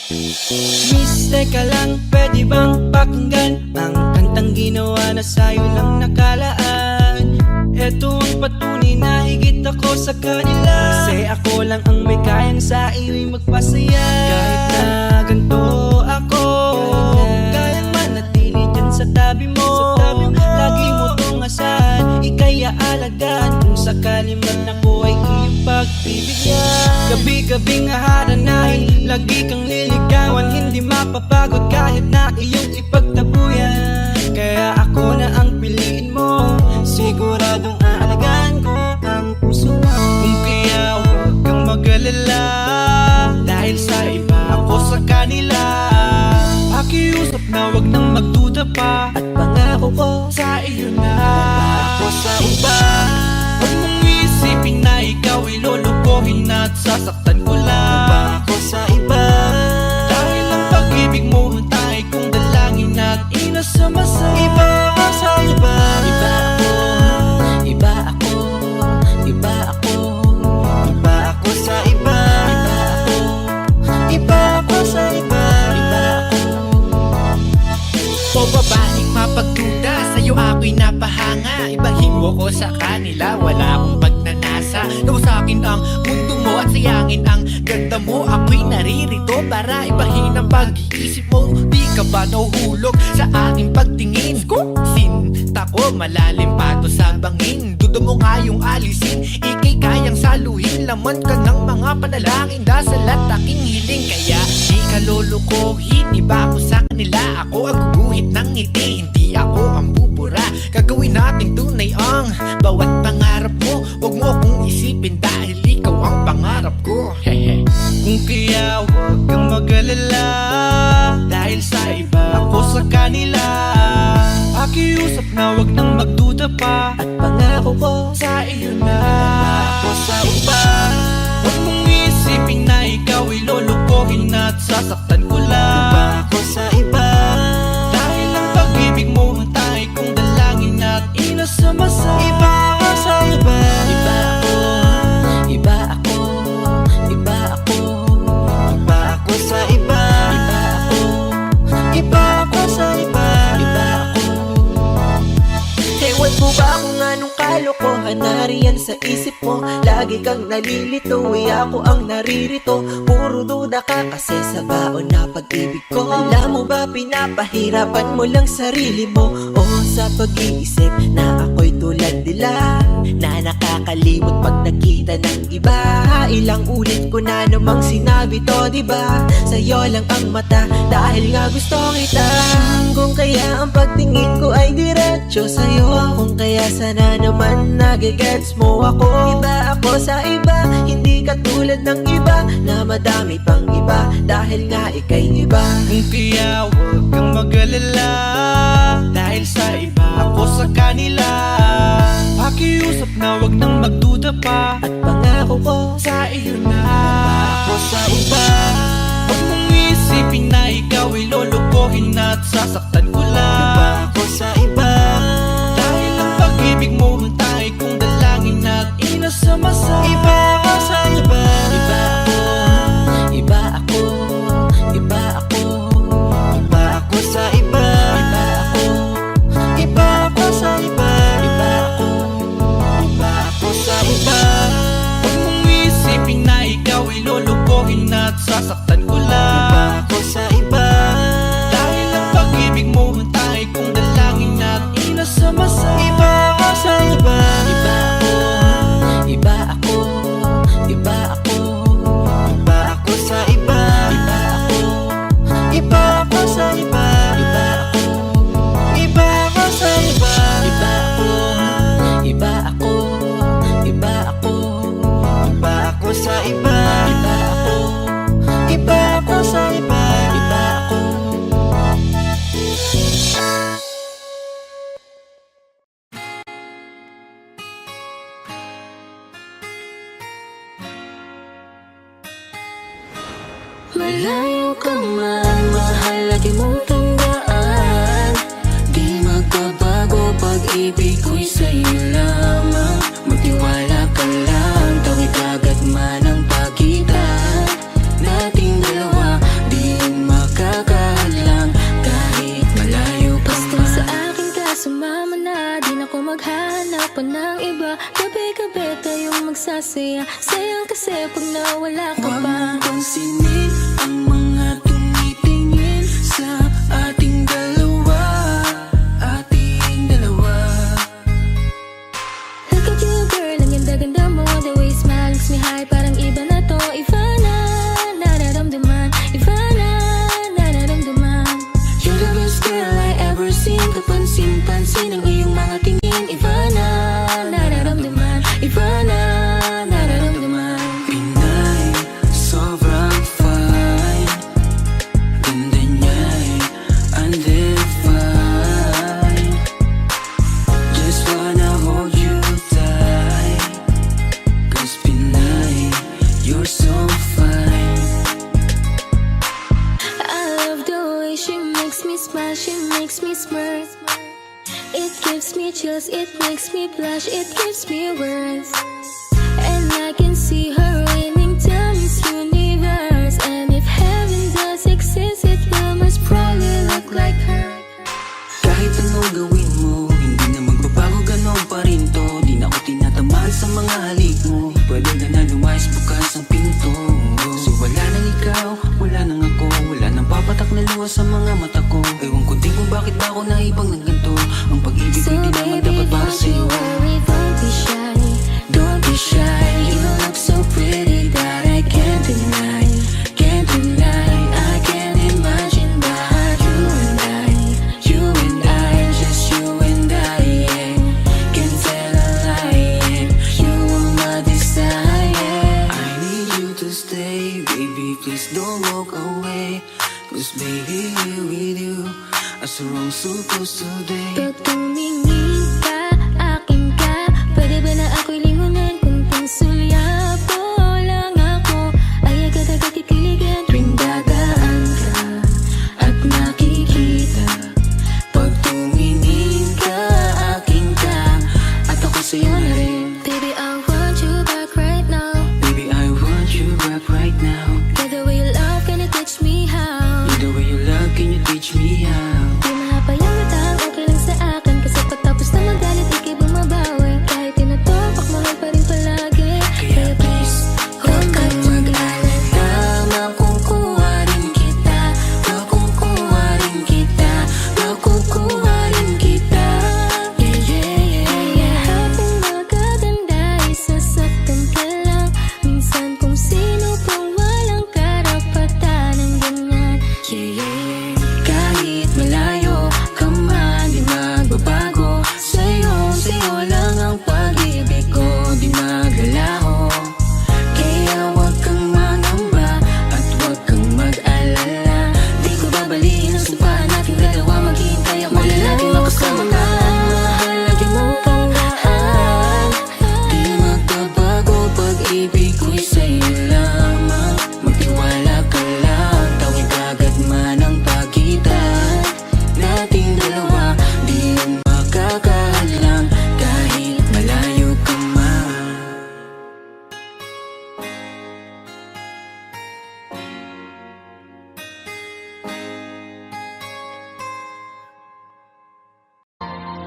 Miss, teka lang, pwede bang pakinggan ang kantang ginawa na sa'yo lang nakalaan? Eto ang patunay na higit ako sa kanila, kasi ako lang ang may kayang sa iyo'y magpasaya. Kahit na ganito ako, kayang manatili dyan sa tabi mo. Lagi mo tong asahan, ika'y aalagaan kung sakali man ako ay iyong pagbibigyan. Gabi-gabing haharanahin, lagi kang liligawan, hindi mapapagod kahit na iyong ipagtabuyan. Kaya ako na ang piliin mo, siguradong aalagaan ko ang puso mo. Kung kaya huwag kang mag-alala, dahil sa iba ako sa kanila. Pakiusap na huwag nang magduda pa, at pangako ko sa iyo na ako sa iba. Huwag mong isipin na ikaw ay lulukohin at sasaktan ko lang. Ako sa iba, dahil ang pag-ibig mo tayo kong dalangin at inasama sa iba. Ako sa iba, iba ako, iba ako, iba ako, iba ako sa iba, iba ako, iba ako sa iba, iba ako. O babaeng mapagduda, sa'yo ako'y napahanga. Ibahin mo ko sa kanila, wala akong pagnanasa. Nawasagin ang mundo mo at sayangin ang ganda mo. Ako'y naririto para ibahin ang pag-iisip mo. Di ka ba nahuhulog sa aking pagtingin? Sinta ko malalim pa to sa bangin. Duda mo nga yung alisin, ika'y kayang saluhin. Laman ka ng mga panalangin, dasal at aking hiling. Kaya di ka lulukohin, iba ako sa kanila. Ako ang guguhit ng ngiti, hindi ako ang bubura. Gagawin natin tunay ang bawat pangarap mo. Huwag mo akong isipin dahil ikaw ang pangarap ko. Kung kaya huwag kang mag-alala, dahil sa iba ako sa kanila. Pakiusap na huwag nang magduda pa, at pangako ko sa iyo na ako sa iba. Huwag mong isipin na ikaw ay lulukohin at sasaktan ko lang. Ako sa iba, dahil ang pag-ibig mo tayo kong dalangin at inasama sa iba. Ako sa iba, iba ako, iba ako, iba ako, iba ako sa iba, iba ako, iba ako sa iba, iba ako. Ewan mo ba kung anong kalokohan nariyan sa isip mo? Lagi kang nalilito, ako ang naririto. Puro duda ka kasi sa baon na pag-ibig ko. Alam mo ba pinapahirapan mo lang sarili mo? O sa pag-iisip na ako'y tulad nila, na nakakalimot pag nakita ng iba. Ilang ulit ko na namang sinabi to, diba? Sa'yo lang ang mata dahil nga gusto kita. Kung kaya ang pagtingin ko ay diretso sa'yo, kung kaya sana naman nagigets mo ako. Iba ako sa iba, hindi katulad ng iba na madami pang iba, dahil nga ika'y iba. Kung kaya huwag kang mag-alala, dahil sa iba ako sa kanila. Pakiusap na huwag nang magduda pa, At pangako ko sa iyo na ako sa iba. Huwag mong isipin na ikaw ay lulukohin at sasaktan ko lang. Ako sa iba, dahil ang pag-ibig mo tayo kong dalangin at inasama sa iba. Ako sa iba, iba ako, iba ako, iba ako, iba ako sa iba, iba ako, iba ako sa iba, iba ako, iba ako sa iba. Huwag mong isipin na ikaw ay lulukohin at sasaktan ko lang. Ako sa iba, dahil ang pag-ibig mo tayo kong dalangin at inasama sa iba. Ako sa iba, iba ako, iba ako, iba ako, iba ako sa iba, iba ako, iba ako sa iba, iba ako, iba ako sa iba, iba ako, iba ako, iba ako, iba ako sa iba, iba ako, iba ako sa iba, iba ako. Malayo ka man, mahal lagi mong tandaan. Di magbabago, pag-ibig ko'y sa'yo lamang. Magtiwala ka lang, tawid agad man ang pagitan nating dalawa. Di saya. Sayang kasi pag nawala ka pa. Pansinin ang mga tumitingin sa ating dalawa. Look at you girl, ang ganda-ganda mo. The way you smile makes me high, parang iba na to. Iba na, nararamdaman. Iba na, nararamdaman. You're the best girl I ever seen. Kapansin-pansin ang iyong mga tingin. Iba na, nararamdaman. Iba na, nararamdaman. Pinay, sobrang fine. Ganda niya'y undefined. Just wanna hold you tight. 'Cause Pinay, you're so fine. I love the way she makes me smile, she makes me smirk. It gives me chills, it makes me blush, it gives me words. And I can see her reigning down this universe. And if heaven does exist, it will most probably look like her. Kahit anong gawin mo, hindi na magbabago, ganon pa rin to. Di na ako tinatamaan sa mga halik mo. Pwede ka na lumayas, bukas ang pinto. Kasi wala nang ikaw, wala nang ako. Wala nang papatak na luha sa mga mata ko. Ewan ko din kung bakit ba ako naibang ng ganito. Ang pag-ibig So ko'y di naman baby, dapat para don't you sa'yo. worry, don't be shy. Don't be shy, you look so pretty that I can't deny. Can't deny, I can't imagine but you and I, just you and I, yeah. Can't tell a lie, yeah. You are my desire. I need you to stay, baby, please don't walk away. 'Cause baby, here with you, as wrong supposed today. Pag tumingin ka, akin ka. Pwede ba na ako'y lingunan kung pansulyapo lang ako? Ay agad-agad kikiligan tuwing dadaan ka At nakikita, pag tumingin ka, akin ka, at ako sa'yo na rin. Baby, I want you back right now. Baby, I want you back right now. Get the way you love, can you teach me how? The way you love, can you teach me how? Di mahapayang matang, okay lang sa akin. Kasi pagtapos na magalit, ikay bumabawi. Kahit tinatopak, mahal pa rin palagi. Kaya please, huwag kang mag-alala. Makukuha rin kita, makukuha rin kita, makukuha rin kita. Yeah, yeah, yeah, yeah. Lahat ng magaganda ay sasaktan ka lang. Minsan kung sino pang walang karapatan ng ganyan. Yeah, yeah, yeah. Kahit malayo ka man, di magbabago. Sa'yo lang ang pag-ibig ko, di maglalaho. Kaya wag kang mangamba at wag kang mag-alala. Di ko babaliin ang sumpaan nating dalawa. Maghihintay ako na laging makasama ka. Mahal, laging mong tandaan. Di magbabago, pag-ibig ko'y sa'yo lamang. Magtiwala ka lang, tawid agad man ang pagitan nating dalawa. Di yan makakahadlang kahit malayo ka man.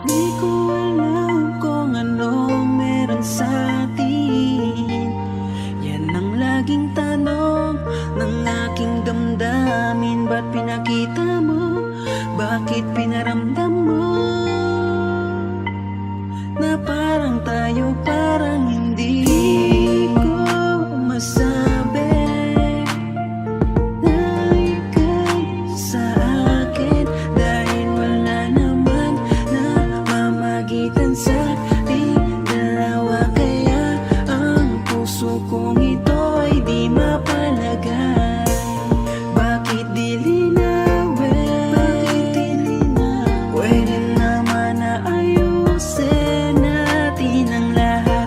Di ko alam kung ano meron sa atin. Yan ang laging tanong ng aking damdamin. Ba't pinakita mo? Bakit pinaramdam mo? Na parang tayo, parang hindi ko masabi na ika'y sa akin. Dahil wala naman na mamagitan sa ating dalawa. Kaya ang puso kong ito ay di mapalagay. Bakit di linawin? Bakit di linawin? Pwede naman na ayusin natin ang lahat.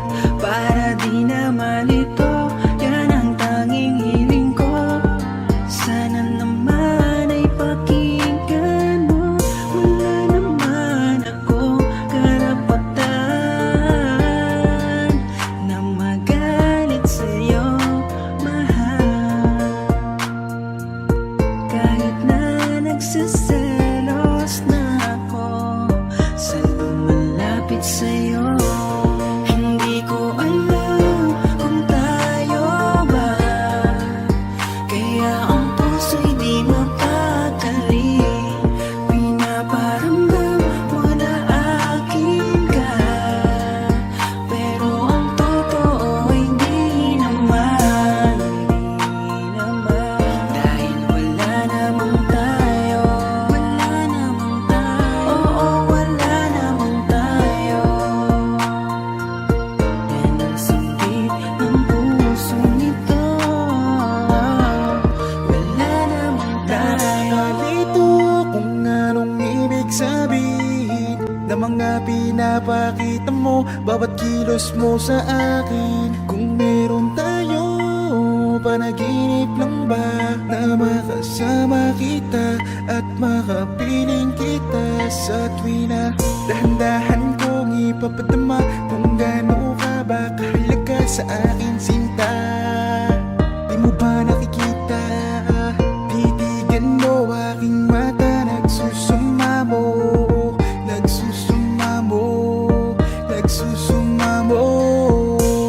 Pinapakita mo bawat kilos mo sa akin. Kung meron tayo, panaginip lang ba na makasama kita at makapiling kita sa tuwi na dahan-dahan kong ipapadama kung gaano ka ba kahalaga sa akin, sinta. Di mo ba nakikita? Titigan mo aking mata, nagsusumamo, nagsusumamo, nagsusumamo.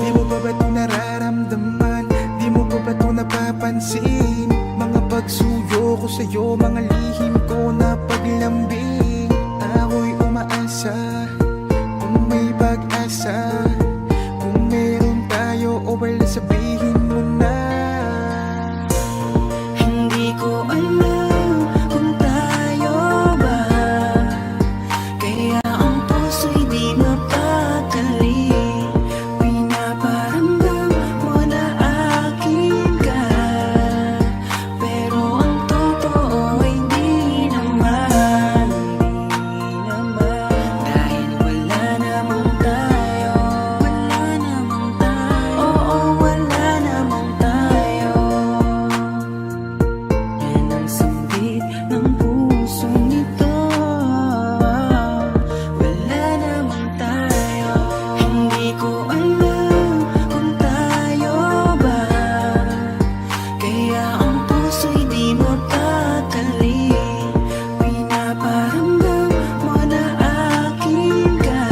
Di mo ba ito nararamdaman? Di mo ba ito napapansin? Mga pagsuyo ko sa'yo, mga lihim ko na paglambing. Ako'y umaasa kung may pag-asa. Kung meron tayo o wala, sabihin mo na. Hindi ko alam kung tayo ba, kaya ang puso'y di mapakali. Pinaparamdam mo na akin ka, pero ang totoo ay di naman, dahil wala namang tayo, oo, wala namang tayo. Yan ang sambit ng puso nito, wala namang tayo. Hindi ko alam kung tayo ba, kaya ang puso'y di mapakali. Pinaparamdam mo na akin ka,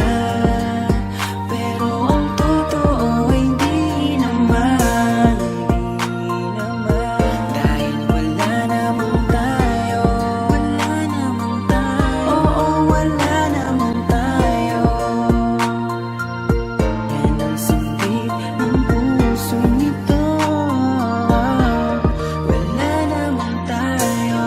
pero ang totoo ay di naman, dahil wala namang tayo, oo, wala namang tayo. Yan ang sambit ng puso nito, wala namang tayo.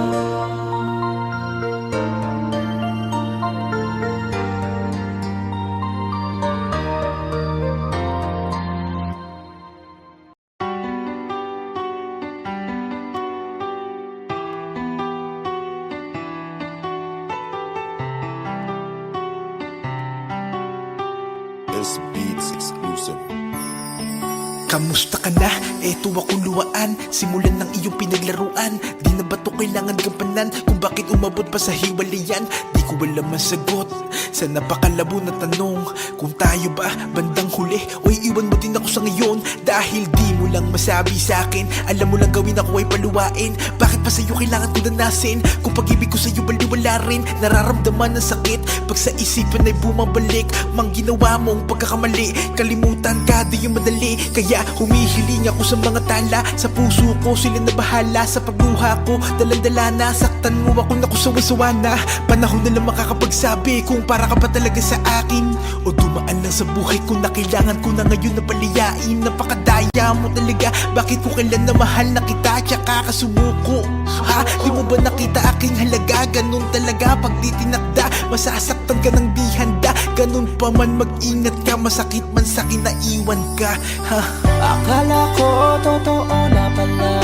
Kamusta ka na? Eto ako luwaan, simulan ng iyong pinaglaruan. Di na ba to kailangan gampanan kung bakit umabot pa sa hiwalayan? Di ko alam ang sagot sa napakalabo na tanong, kung tayo ba bandang huli o iiwan mo din ako sa ngayon. Dahil di mo lang masabi sa akin, alam mo lang gawin ako ay paluwain. Bakit pa sa'yo kailangan ko danasin kung pag-ibig ko sa'yo baliwala rin? Nararamdaman ng sakit pag sa isipan ay bumabalik. Mang ginawa mong pagkakamali, kalimutan ka di yung madali. Kaya humihiling ako sa mga tala, sa puso ko sila na bahala. Sa pagluha ko, dalandala na, saktan mo ako, naku sawa-sawa na. Panahon na lang makakapagsabi kung para ka pa talaga sa akin, o dumaan lang sa buhay ko na kailangan ko na ngayon na paliyain. Napakadaya mo talaga, bakit ko kailan na mahal na kita tsaka kasumuko? Ha? Di mo ba nakita aking halaga? Ganun talaga pag di tinakda, masasaktan ka ng di handa. Ganun pa man, mag-ingat ka, masakit man sa'kin na iwan ka. Ha? Akala ko totoo na pala,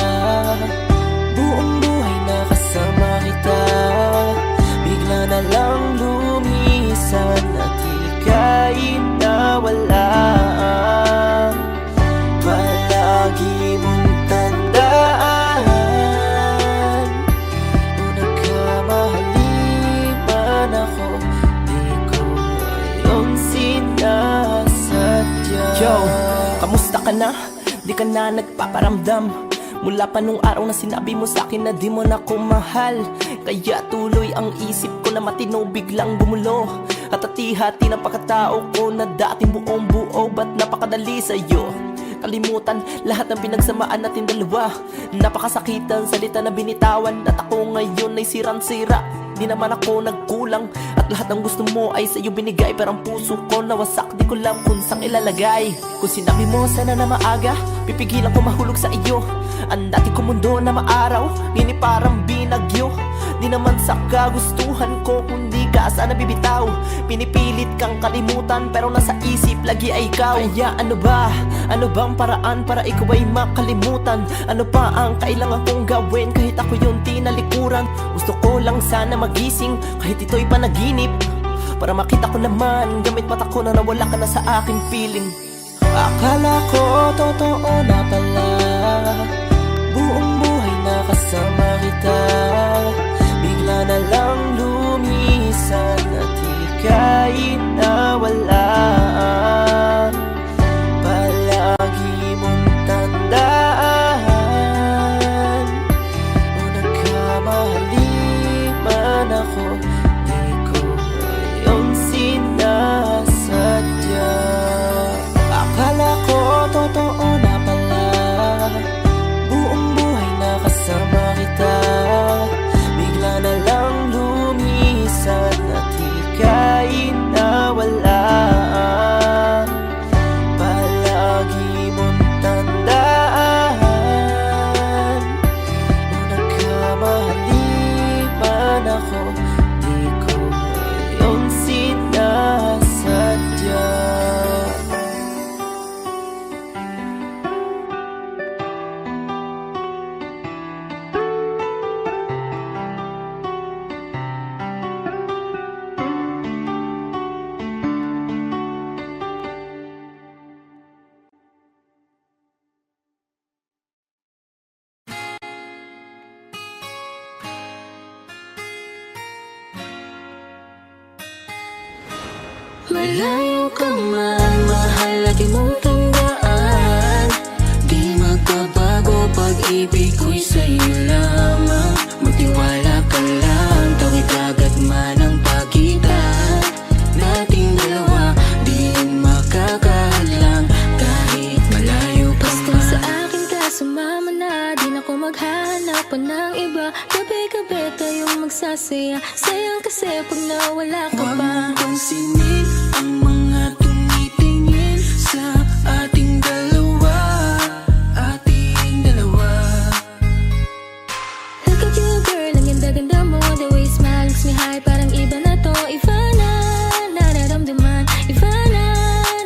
buong buhay na kasama kita. Bigla na lang lumisan at ika'y nawala. Palagi mong tandaan, kung nagkamali man ako, di ko ngayon sinasadya. Yo, kamusta ka na? Di ka na nagpaparamdam mula pa nung araw na sinabi mo sa'kin na di mo na ko mahal. Kaya tuloy ang isip ko na matino, biglang gumulo. At hati-hati ng pagkatao ko na dating buong buo. Ba't napakadali sa'yo kalimutan lahat ng pinagsamaan natin dalawa? Napakasakitan salita na binitawan, at ako ngayon ay sirang-sira. Di naman ako nagkulang, at lahat ng gusto mo ay sa'yo binigay. Pero ang puso ko nawasak, di ko lang kung saan ilalagay. Kung sinabi mo sana na maaga, pipigilan ko mahulog sa iyo. Ang dati ko mundo na maaraw, nini parang binagyo. Di naman sa kagustuhan ko, kundi ka sana bibitaw. Pinipilit kang kalimutan, pero nasa isip lagi ay ikaw. Kaya ano ba? Ano bang paraan para ikaw ay makalimutan? Ano pa ang kailangan kong gawin kahit ako yung tinalikuran? Gusto ko lang sana magising kahit ito'y panaginip, para makita ko naman gamit mata ko na nawala ka na sa aking feeling. Akala ko totoo na pala, buong buhay na kasama kita. Bigla na lang lumisan at ika'y nawala. Palagi mong tandaan, kung nagkamali man ako, di ko yung sinasadya. Akala ko totoo na pala, buong buhay na kasama kita. Bigla na lang lumisan at ika'y nawala. Palagi mong tandaan, kung nagkamali man ako, di ko yung sinasadya. Malayo ka man, mahal at di mong tandaan. Di magbabago, pag-ibig ko'y sa'yo lamang. Magtiwala ka lang, tawid agad man ang pagitan nating dalawa. Di makakahadlang kahit malayo ka man. Basta sa akin ka sumama na, di na ko maghahanap pa ng iba. Gabi-gabi tayong magsasaya, sayang kasi pag nawala ka pa. Huwag pansinin ang mga tumitingin sa ating dalawa, ating dalawa. Look at you girl, ang ganda-ganda mo. The way you smile makes me high, parang iba na to. Iba na, nararamdaman. Iba na,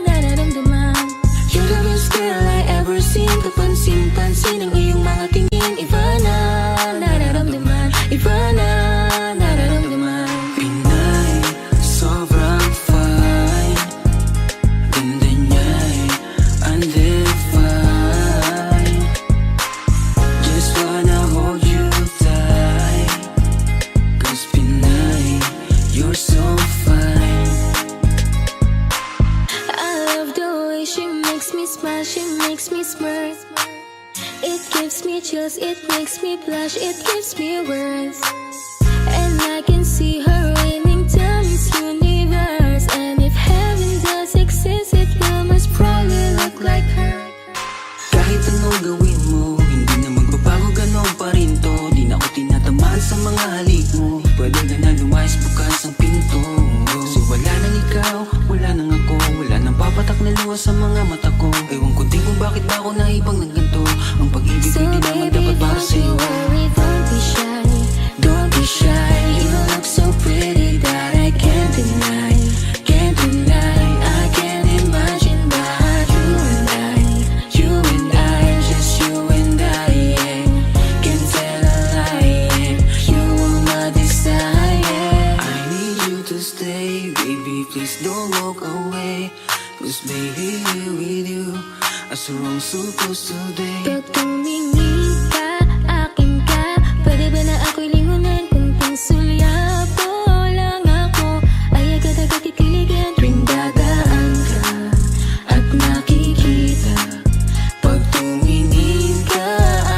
nararamdaman. You're the best girl I ever seen. Kapansin-pansin ang iyong mga tingin. Iba na, nararamdaman. Iba na, nararamdaman. Pinay, sobrang fine. Ganda niya'y undefined. Just wanna hold you tight, 'cause Pinay, you're so fine. I love the way she makes me smile, she makes me smirk. It gives me chills, it makes me blush, it gives me words. And I can see her raining down this universe. And if heaven does exist, it will most probably look like her. Kahit anong gawin mo, hindi na magbabago, ganon pa rin to. Di na ako tinatamaan sa mga halik mo. Pwede ka na lumayas, bukas ang pinto. Kasi wala nang ikaw, wala nang ako, wala nang papatak na luha sa mga mata ko. Ewan ko din kung bakit ba ako naibang ng ganito. Ang pag-ibig So ko di naman baby, dapat para don't you sa'yo. worry, don't be shy. Don't be shy, you look so pretty that I can't deny, can't deny. I can't imagine but you and I, just you and I, yeah. Can't tell a lie, yeah. You are my desire. I need you to stay, baby, please don't walk away. 'Cause baby, here with you, as wrong supposed to day. Pag tumingin ka, akin ka. Pwede ba na ako'y lingunan kung pangsulyapo lang ako? Ay agad-agad kikiligan tuwing dadaan ka At nakikita, pag tumingin ka,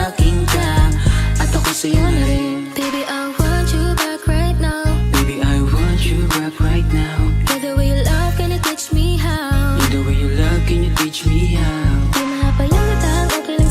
akin ka, at ako sa'yo na rin. Baby, I want you back right now. Baby, I want you back right now. By the way you love, can you teach me how? The way you love, can you teach me how? Di mahapayang kita, okay lang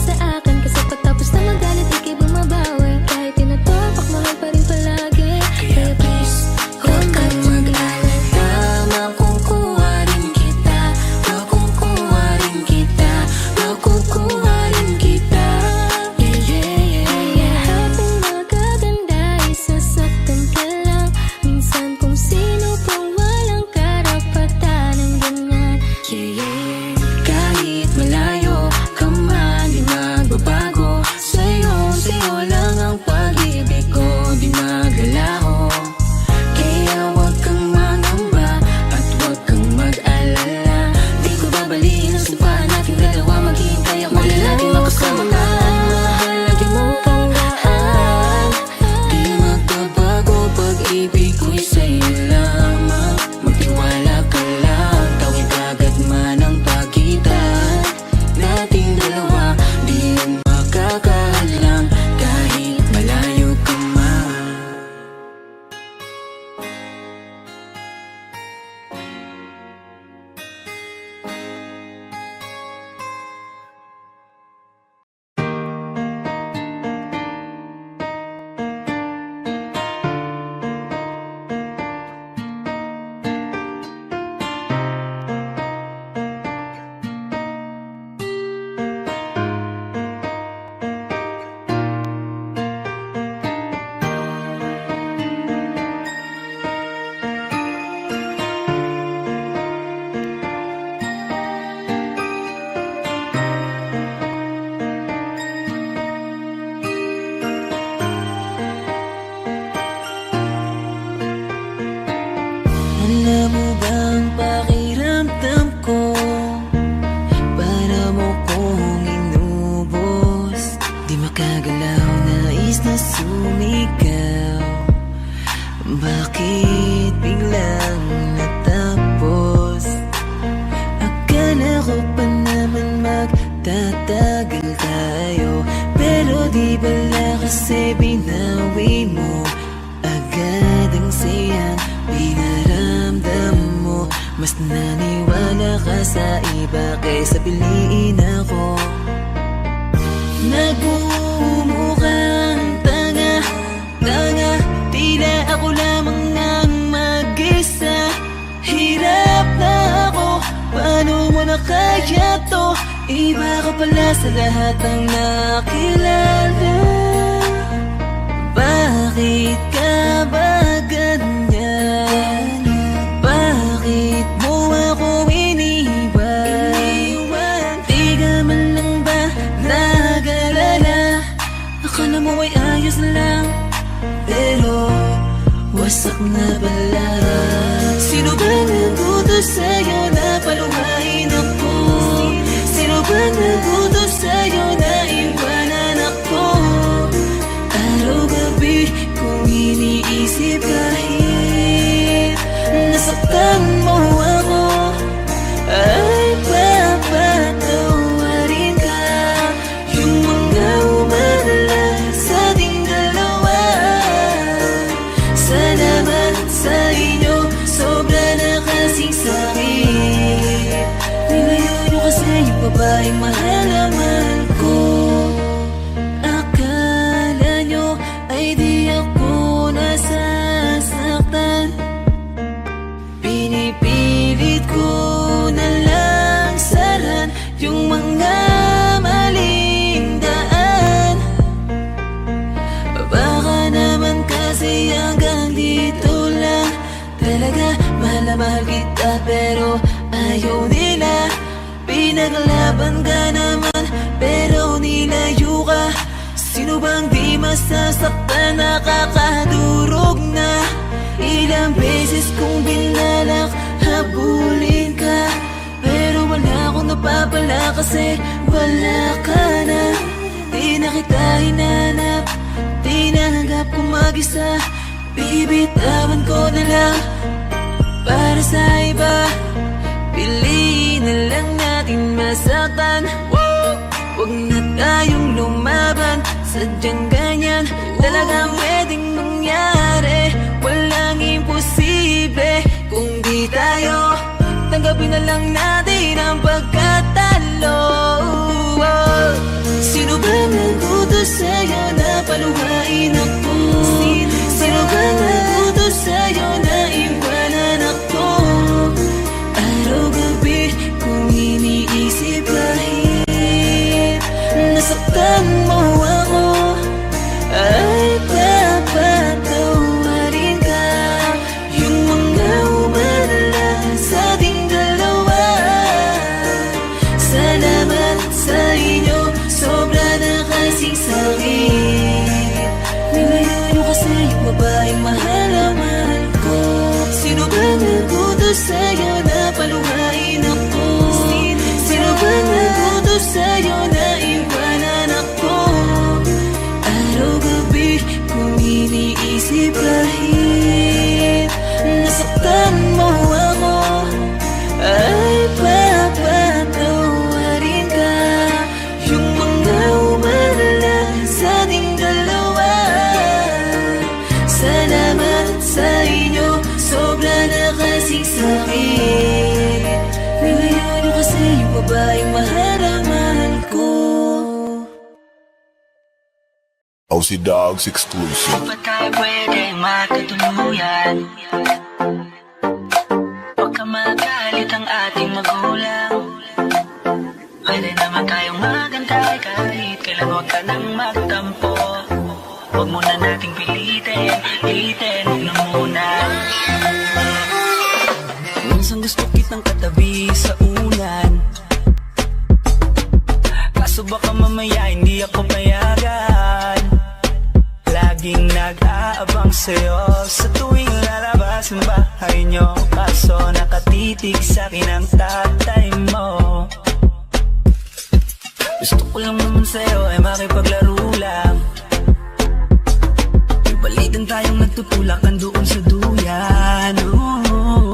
Nakagalaw, nais na sumigaw. Bakit biglang natapos? Akala ko pa naman magtatagal tayo, pero di bala kasi binawi mo agad ang sayang pinaramdam mo. Mas naniwala ka sa iba kaysa piliin ako. Nagmumukhang tanga, tila ako lamang ang mag-isa. Hirap na ako, paano mo na kaya to? Iba ka pala sa lahat ng nakilala. Bakit ka ba ganyan? Bakit mo ako iniwan? Di ka man lang ba nag-alala? Akala mo ay ayos lang, pero wasak na pala. Sino ba nagutos sa'yo na paluhain ako? Sino ba nagutos sa'yo na iwanan ako? Araw-gabi kung iniisip kahit nasaktan mo ako, ay papatawarin ka. Yung mga umalala sa ating dalawa, salamat sa inyo, sobra na kasing sakit. Nilayo nyo kasi yung babaeng mahal na mahal ko. Akala nyo ay di ako nasasaktan. Pinipilit ko na lang saran yung mga maling daan. Baka naman kasi hanggang dito lang. Talaga mahal na mahal kita, pero ayaw nila. Pinaglaban ka naman, pero nilayo ka. Sino bang di masasaktan? Nakakadurog na. Ilang beses kong binalak habulin ka, pero wala akong napapala kasi wala ka na. Di na kita hinanap, di nanggap kong mag-isa. Bibitawan ko na lang para sa iba. Piliin na lang natin masaktan. Huwag na tayong lumaban, sadyang ganyan talagang pwedeng mangyari. Walang imposible kung di tayo. Tanggapin na lang natin ang pagkatalo. Sino ba nagutos sa'yo na paluhain ako? Sino ba nagutos sa'yo na iwanan ako? Araw-gabi kung iniisip kahit nasaktan mo ako, ay papatawarin ka. Yung mga umalala sa ating dalawa, salamat sa inyo, sobra na kasing sakit. Nilayo nyo kasi yung babaeng mahal na mahal ko. Sino ba nagutos sa'yo na paluhain ako? Sino ba nagutos sa'yo na iwanan ako? Araw-gabi kung iniisip kahit nasaktan mo ako, ay papatawarin ka. Yung mga umalala sa ating dalawa, salamat sa inyo, sobra na kasing sakit. Nilayo nyo kasi yung babaeng mahal na mahal ko. OC Dogs exclusive. Pa tayo pwede magkatuluyan? Huwag ka magalit ang ating magulang. Pwede naman tayong magantay kahit kailan. Huwag ka nang magtampo, huwag muna nating pilitin, huwag na muna. Minsan gusto kitang katabi sa unan, kaso baka mamaya hindi ako payagan. Laging nag-aabang sa'yo sa tuwing lalabas ang bahay nyo, kaso nakatitig sa'kin ang tatay mo. Gusto ko lang naman sa'yo ay makipaglaro lang. tutulakan doon sa duyan.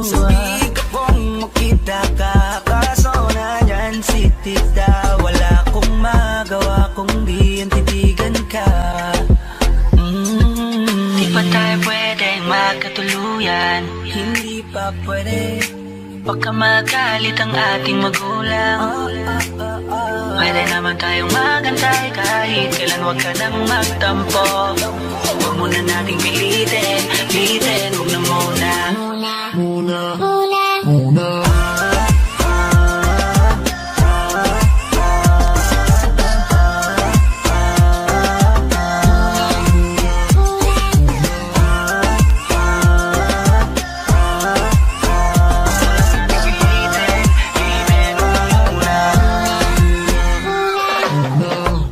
Sabi ka kung makita ka, kaso na dyan si tita. Wala akong magawa kung di ang titigan ka. Di pa tayo pwedeng magkatuluyan? Hindi pa pwede. Baka magalit ang ating magulang. Pwede naman tayong magantay kahit kailan, huwag ka nang magtampo. Huwag muna nating pilitin, huwag na muna.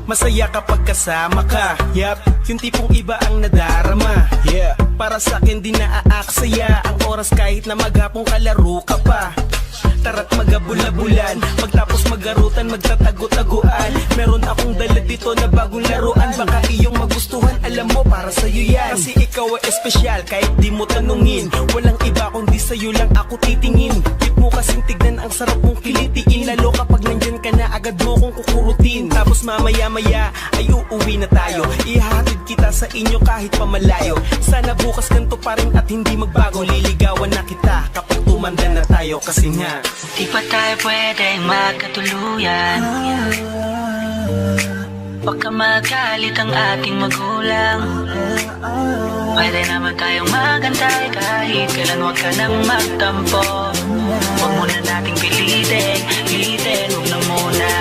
Masaya kapag kasama ka, yup, yung tipong iba ang nadarama. Yeah, para sa akin di naaaksaya ang oras kahit na maghapong kalaro ka pa. Tara't magabula-bulan, pagtapos magarutan, magtatago-taguan. Meron akong dala dito na bagong laruan, baka iyong magustuhan, alam mo para sa'yo yan. Kasi ikaw ay espesyal kahit di mo tanungin, walang iba kundi sa'yo lang ako titingin. Cute mo kasing tignan, ang sarap mong kilitiin, lalo kapag nandyan ka na agad mo kong kukurutin. Tapos mamaya-maya ay uuwi na tayo, ihahatid kita sa inyo kahit pamalayo. Sana bukas ganito pa rin at hindi magbago, liligawan na kita kapag tumanda na tayo. Kasi nga Di pa tayo pwedeng magkatuluyan? Baka magalit ang ating magulang. Pwede naman tayong magantay kahit kailan, huwag ka nang magtampo. Huwag muna nating pilitin, huwag na muna.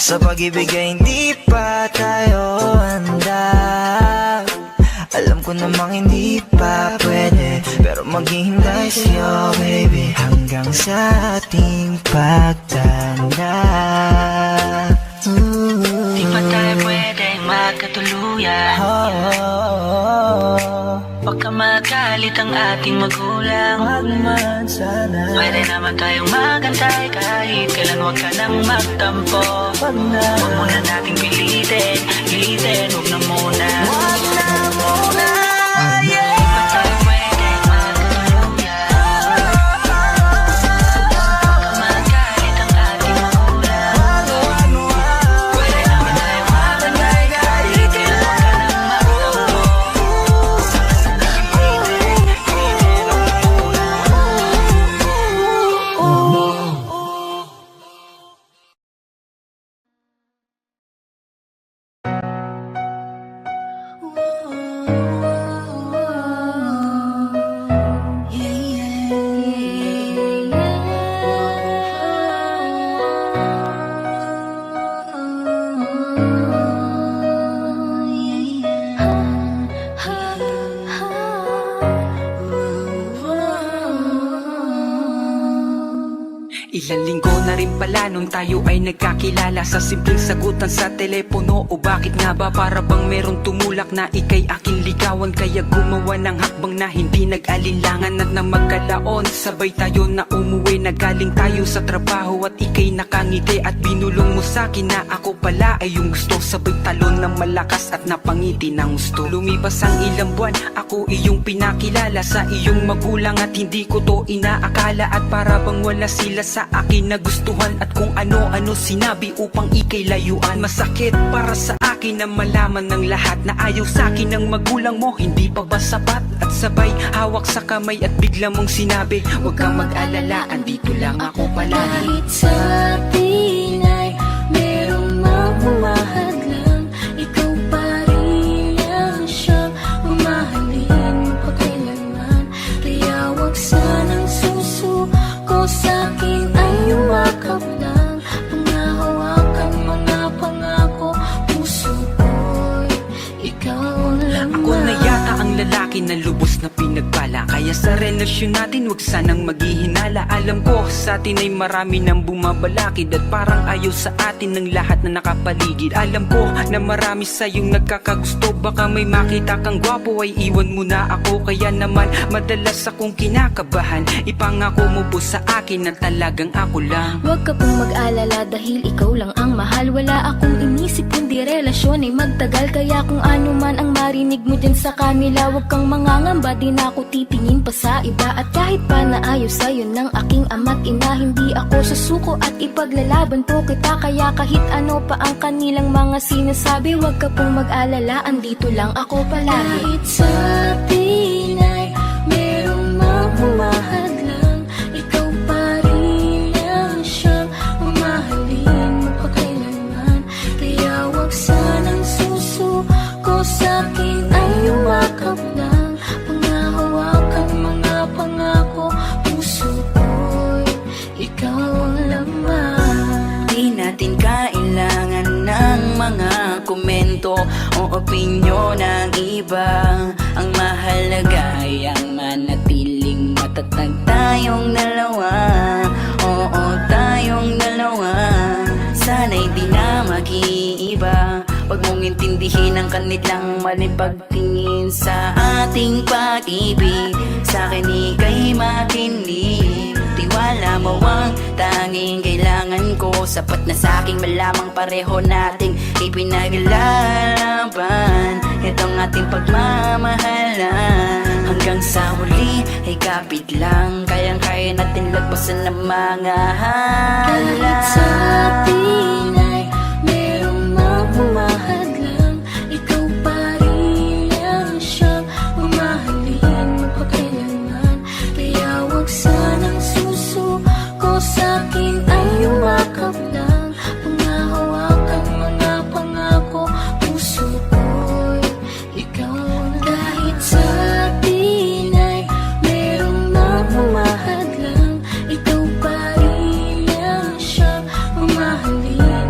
sa pag-ibig ay hindi pa tayo handa. Alam ko namang hindi pa pwede, pero maghihintay sa'yo baby, hanggang sa ating pagtanda. Di pa tayo pwedeng magkatuluyan? Baka magalit ang ating magulang. Pwede naman tayong magantay kahit kailan, huwag ka nang magtampo. Huwag muna nating pilitin, huwag na muna. Di pa tayo pwedeng magkatuluyan? Baka magalit ang ating magulang. Pwede naman tayong magantay kahit kailan, huwag ka nang magtampo. Ilang linggo na rin pala nung tayo ay nagkakilala, sa simpleng sagutan sa telepono. O bakit nga ba para bang merong tumulak na ikay aking ligawan, kaya gumawa ng hakbang na hindi nag-alinlangan. At nang magkalaon, sabay tayo na umuwi, nagaling tayo sa trabaho at ikay nakangiti at binulong mo sa'kin na ako pala ay yung gusto. Sabay talon ng malakas at napangiti ng gusto. Lumipas ang ilang buwan, ako iyong pinakilala sa iyong magulang at hindi ko to inaakala. At para bang wala sila sa akin nagustuhan at kung ano-ano sinabi upang ikay layuan. Masakit para sa akin na malaman ng lahat na ayaw sa akin ng magulang mo, hindi pa ba sapat? At sabay hawak sa kamay at bigla mong sinabi, huwag kang mag-alala, andito lang ako palagi. Kahit sa atin ay merong mamahad lang, ikaw pa rin ang siyang mamahalin pagkailanman. Kaya huwag sanang susuko sa'kin ay umakap lang. Pangahawakan mga pangako, puso ko'y ikaw lang. Ako na yata ang lalaki na lubos na pinagpala. Kaya sa relasyon natin wag sanang maghihinala. Alam ko sa atin ay marami nang bumabalakid, at parang ayaw sa atin ng lahat na nakapaligid. Alam ko na marami sa'yong nagkakagusto, baka may makita kang gwapo ay iwan mo na ako. Kaya naman madalas akong kinakabahan, ipangako mo po sa akin na talagang ako lang. Huwag ka pong mag-alala dahil ikaw lang ang mahal. Wala akong inisip kundi relasyon ay magtagal. Kaya kung ano man ang marinig mo dyan sa kanila, huwag kang mangangamba, di na ako titingin pa sa iba. At kahit pa naayos sa'yo ng aking ama't ina, hindi ako susuko at ipaglalaban po kita. Kaya kahit ano pa ang kanilang mga sinasabi, huwag ka pong mag-alala, andito lang ako palagi. Kahit sa atin ay merong mamumahal lang, ikaw pa rin ang siyang mamahalin magpakailanman. Kaya huwag sanang susuko sa'kin ay umakap lang, pangahawakan mga pangako, puso ko'y ikaw ang laman. Di natin kailangan ng mga komento o opinyon ng iba. Ang mahalaga ay ang manatiling matatag tayong dalawa. Oo, tayong dalawa. Sana'y di na mag-iiba. Huwag mong intindihin ang kanilang maling pagtingin sa ating pag-ibig. Sa'kin ika'y makinig, tiwala mo ang tanging kailangan ko. Sapat na sa'king malamang pareho nating ipinaglalaban itong ating pagmamahalan. Hanggang sa huli ay kapit lang, kayang-kaya natin lagpasan ng mga Kahit sa halang. atin ay merong mamumahal lang, ikaw pa rin ang siyang mamahalin magpakailanman. Kaya huwag sanang susuko sa'kin ay umakap lang, pangahawakan mga pangako, puso ko'y ikaw na. Kahit sa atin ay merong mamumahal lang, ikaw pa rin ang siyang mamahalin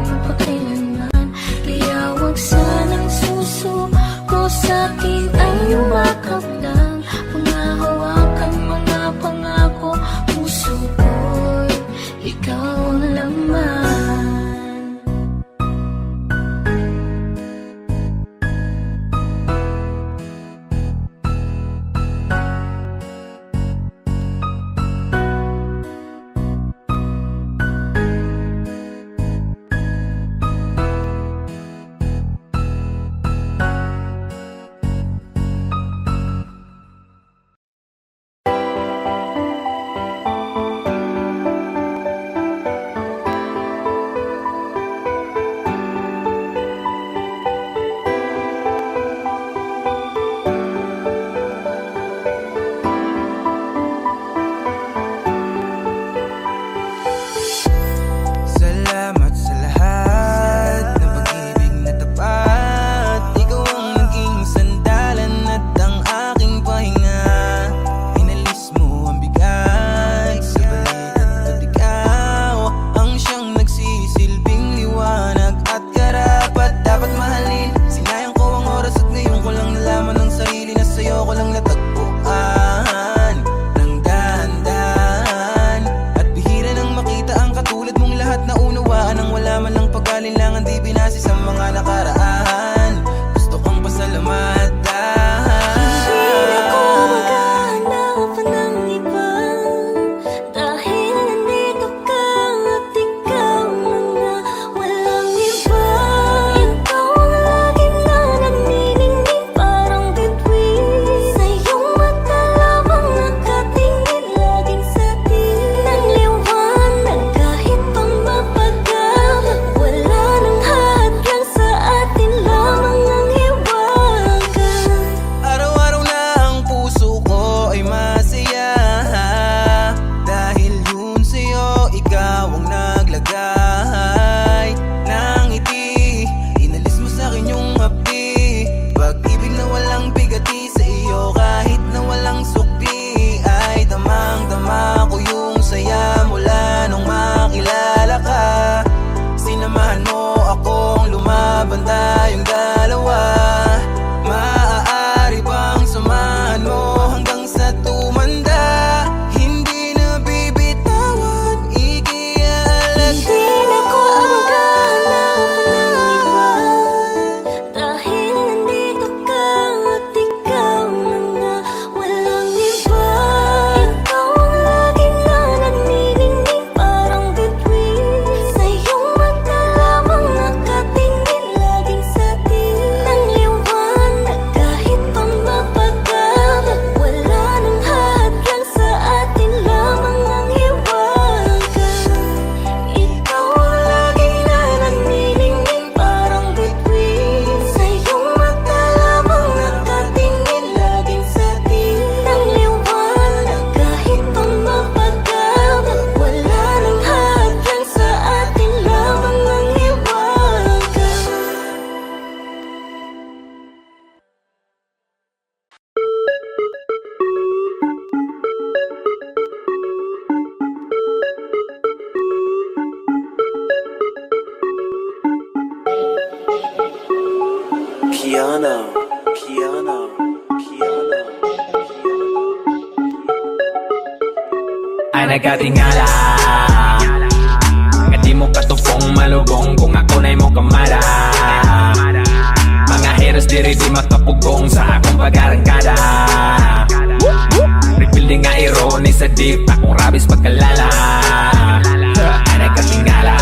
nagkatingala Nga di mo katupong malubong kung ako na'y mo kamara Mga heroes diri di makapugong sa akong pag-arangkada Rebuilding nga irony sa deep akong rabis pagkalala Nagkatingala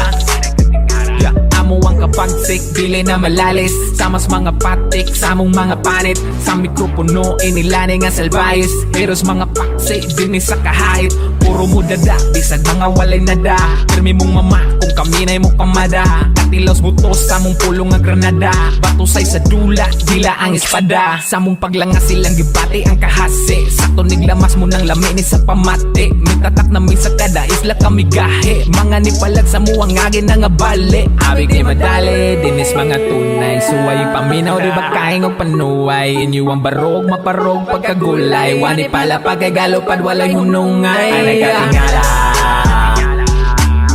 Amo ang kapagsik, dili na malalis Sa mas mga patik, sa among mga panit Sa mikropono, inilani nga salbayis Heroes mga paksi, dini sa kahit Puro mo dada, bisag mga walay nada Pirmi mong mama, kung kami na'y mo kamada Katilaws butos, sa mong pulong nga granada Batusay sa dula, dila ang espada Sa mong paglanga silang gibati ang kahase Sakto niglamas mo ng lamini sa pamate Mitatak na sa kada isla kami gahe Mga nipalag sa muwang ngagin na nga bali Abig di madali, dinis mga tunay Suway yung paminaw, di ba kaing o panuway Inyo ang barog, maparog pagkagulay Wani pala pagkagalopad, walay hunungay Ay nagkatingala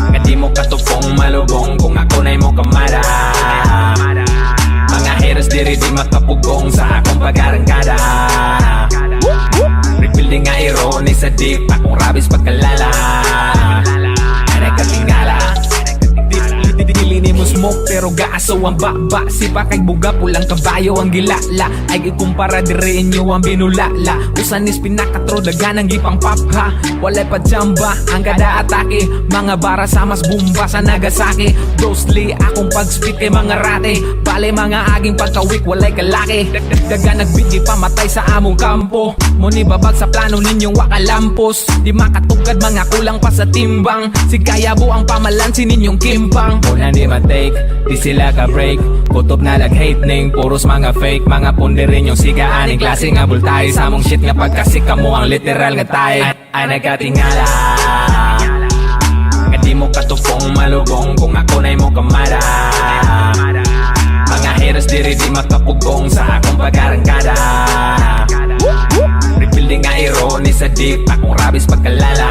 Nga di mo katupong malubong kung ako na'y mo kamara Mga heroes diri di makapugong sa akong pag-arangkada Rebuilding nga irony sa deep akong rabis pagkalala Ay nagkatingala Dili mo smoke pero gaaso ang baba Sipa kay buga pulang kabayo ang gilala Ay ikumpara dire inyo ang binulala Usan is pinakatro dagan ang gipang papha Walay pa jamba ang kada atake Mga bara sa mas bumba sa Nagasaki Ghostly akong pag-speak kay mga rate Bale mga aging pagkawik walay kalaki Dagan nagbigi pamatay sa among kampo Muni babag sa plano ninyong wakalampos Di makatugad mga kulang pa sa timbang Si Kayabo ang pamalansi ninyong kimpang Una di matake, di sila ka-break Kutob na lag-hate ning puros mga fake Mga punderin yung sigaan Ang klase nga bultahe Sa mong shit nga pagkasika mo ang literal nga tayo Ay nagkatingala Nga di mo katupong malubong kung ako na'y mo kamara Mga heroes diri di makapugong sa akong pag-arangkada Rebuilding nga irony sa deep akong rabis pagkalala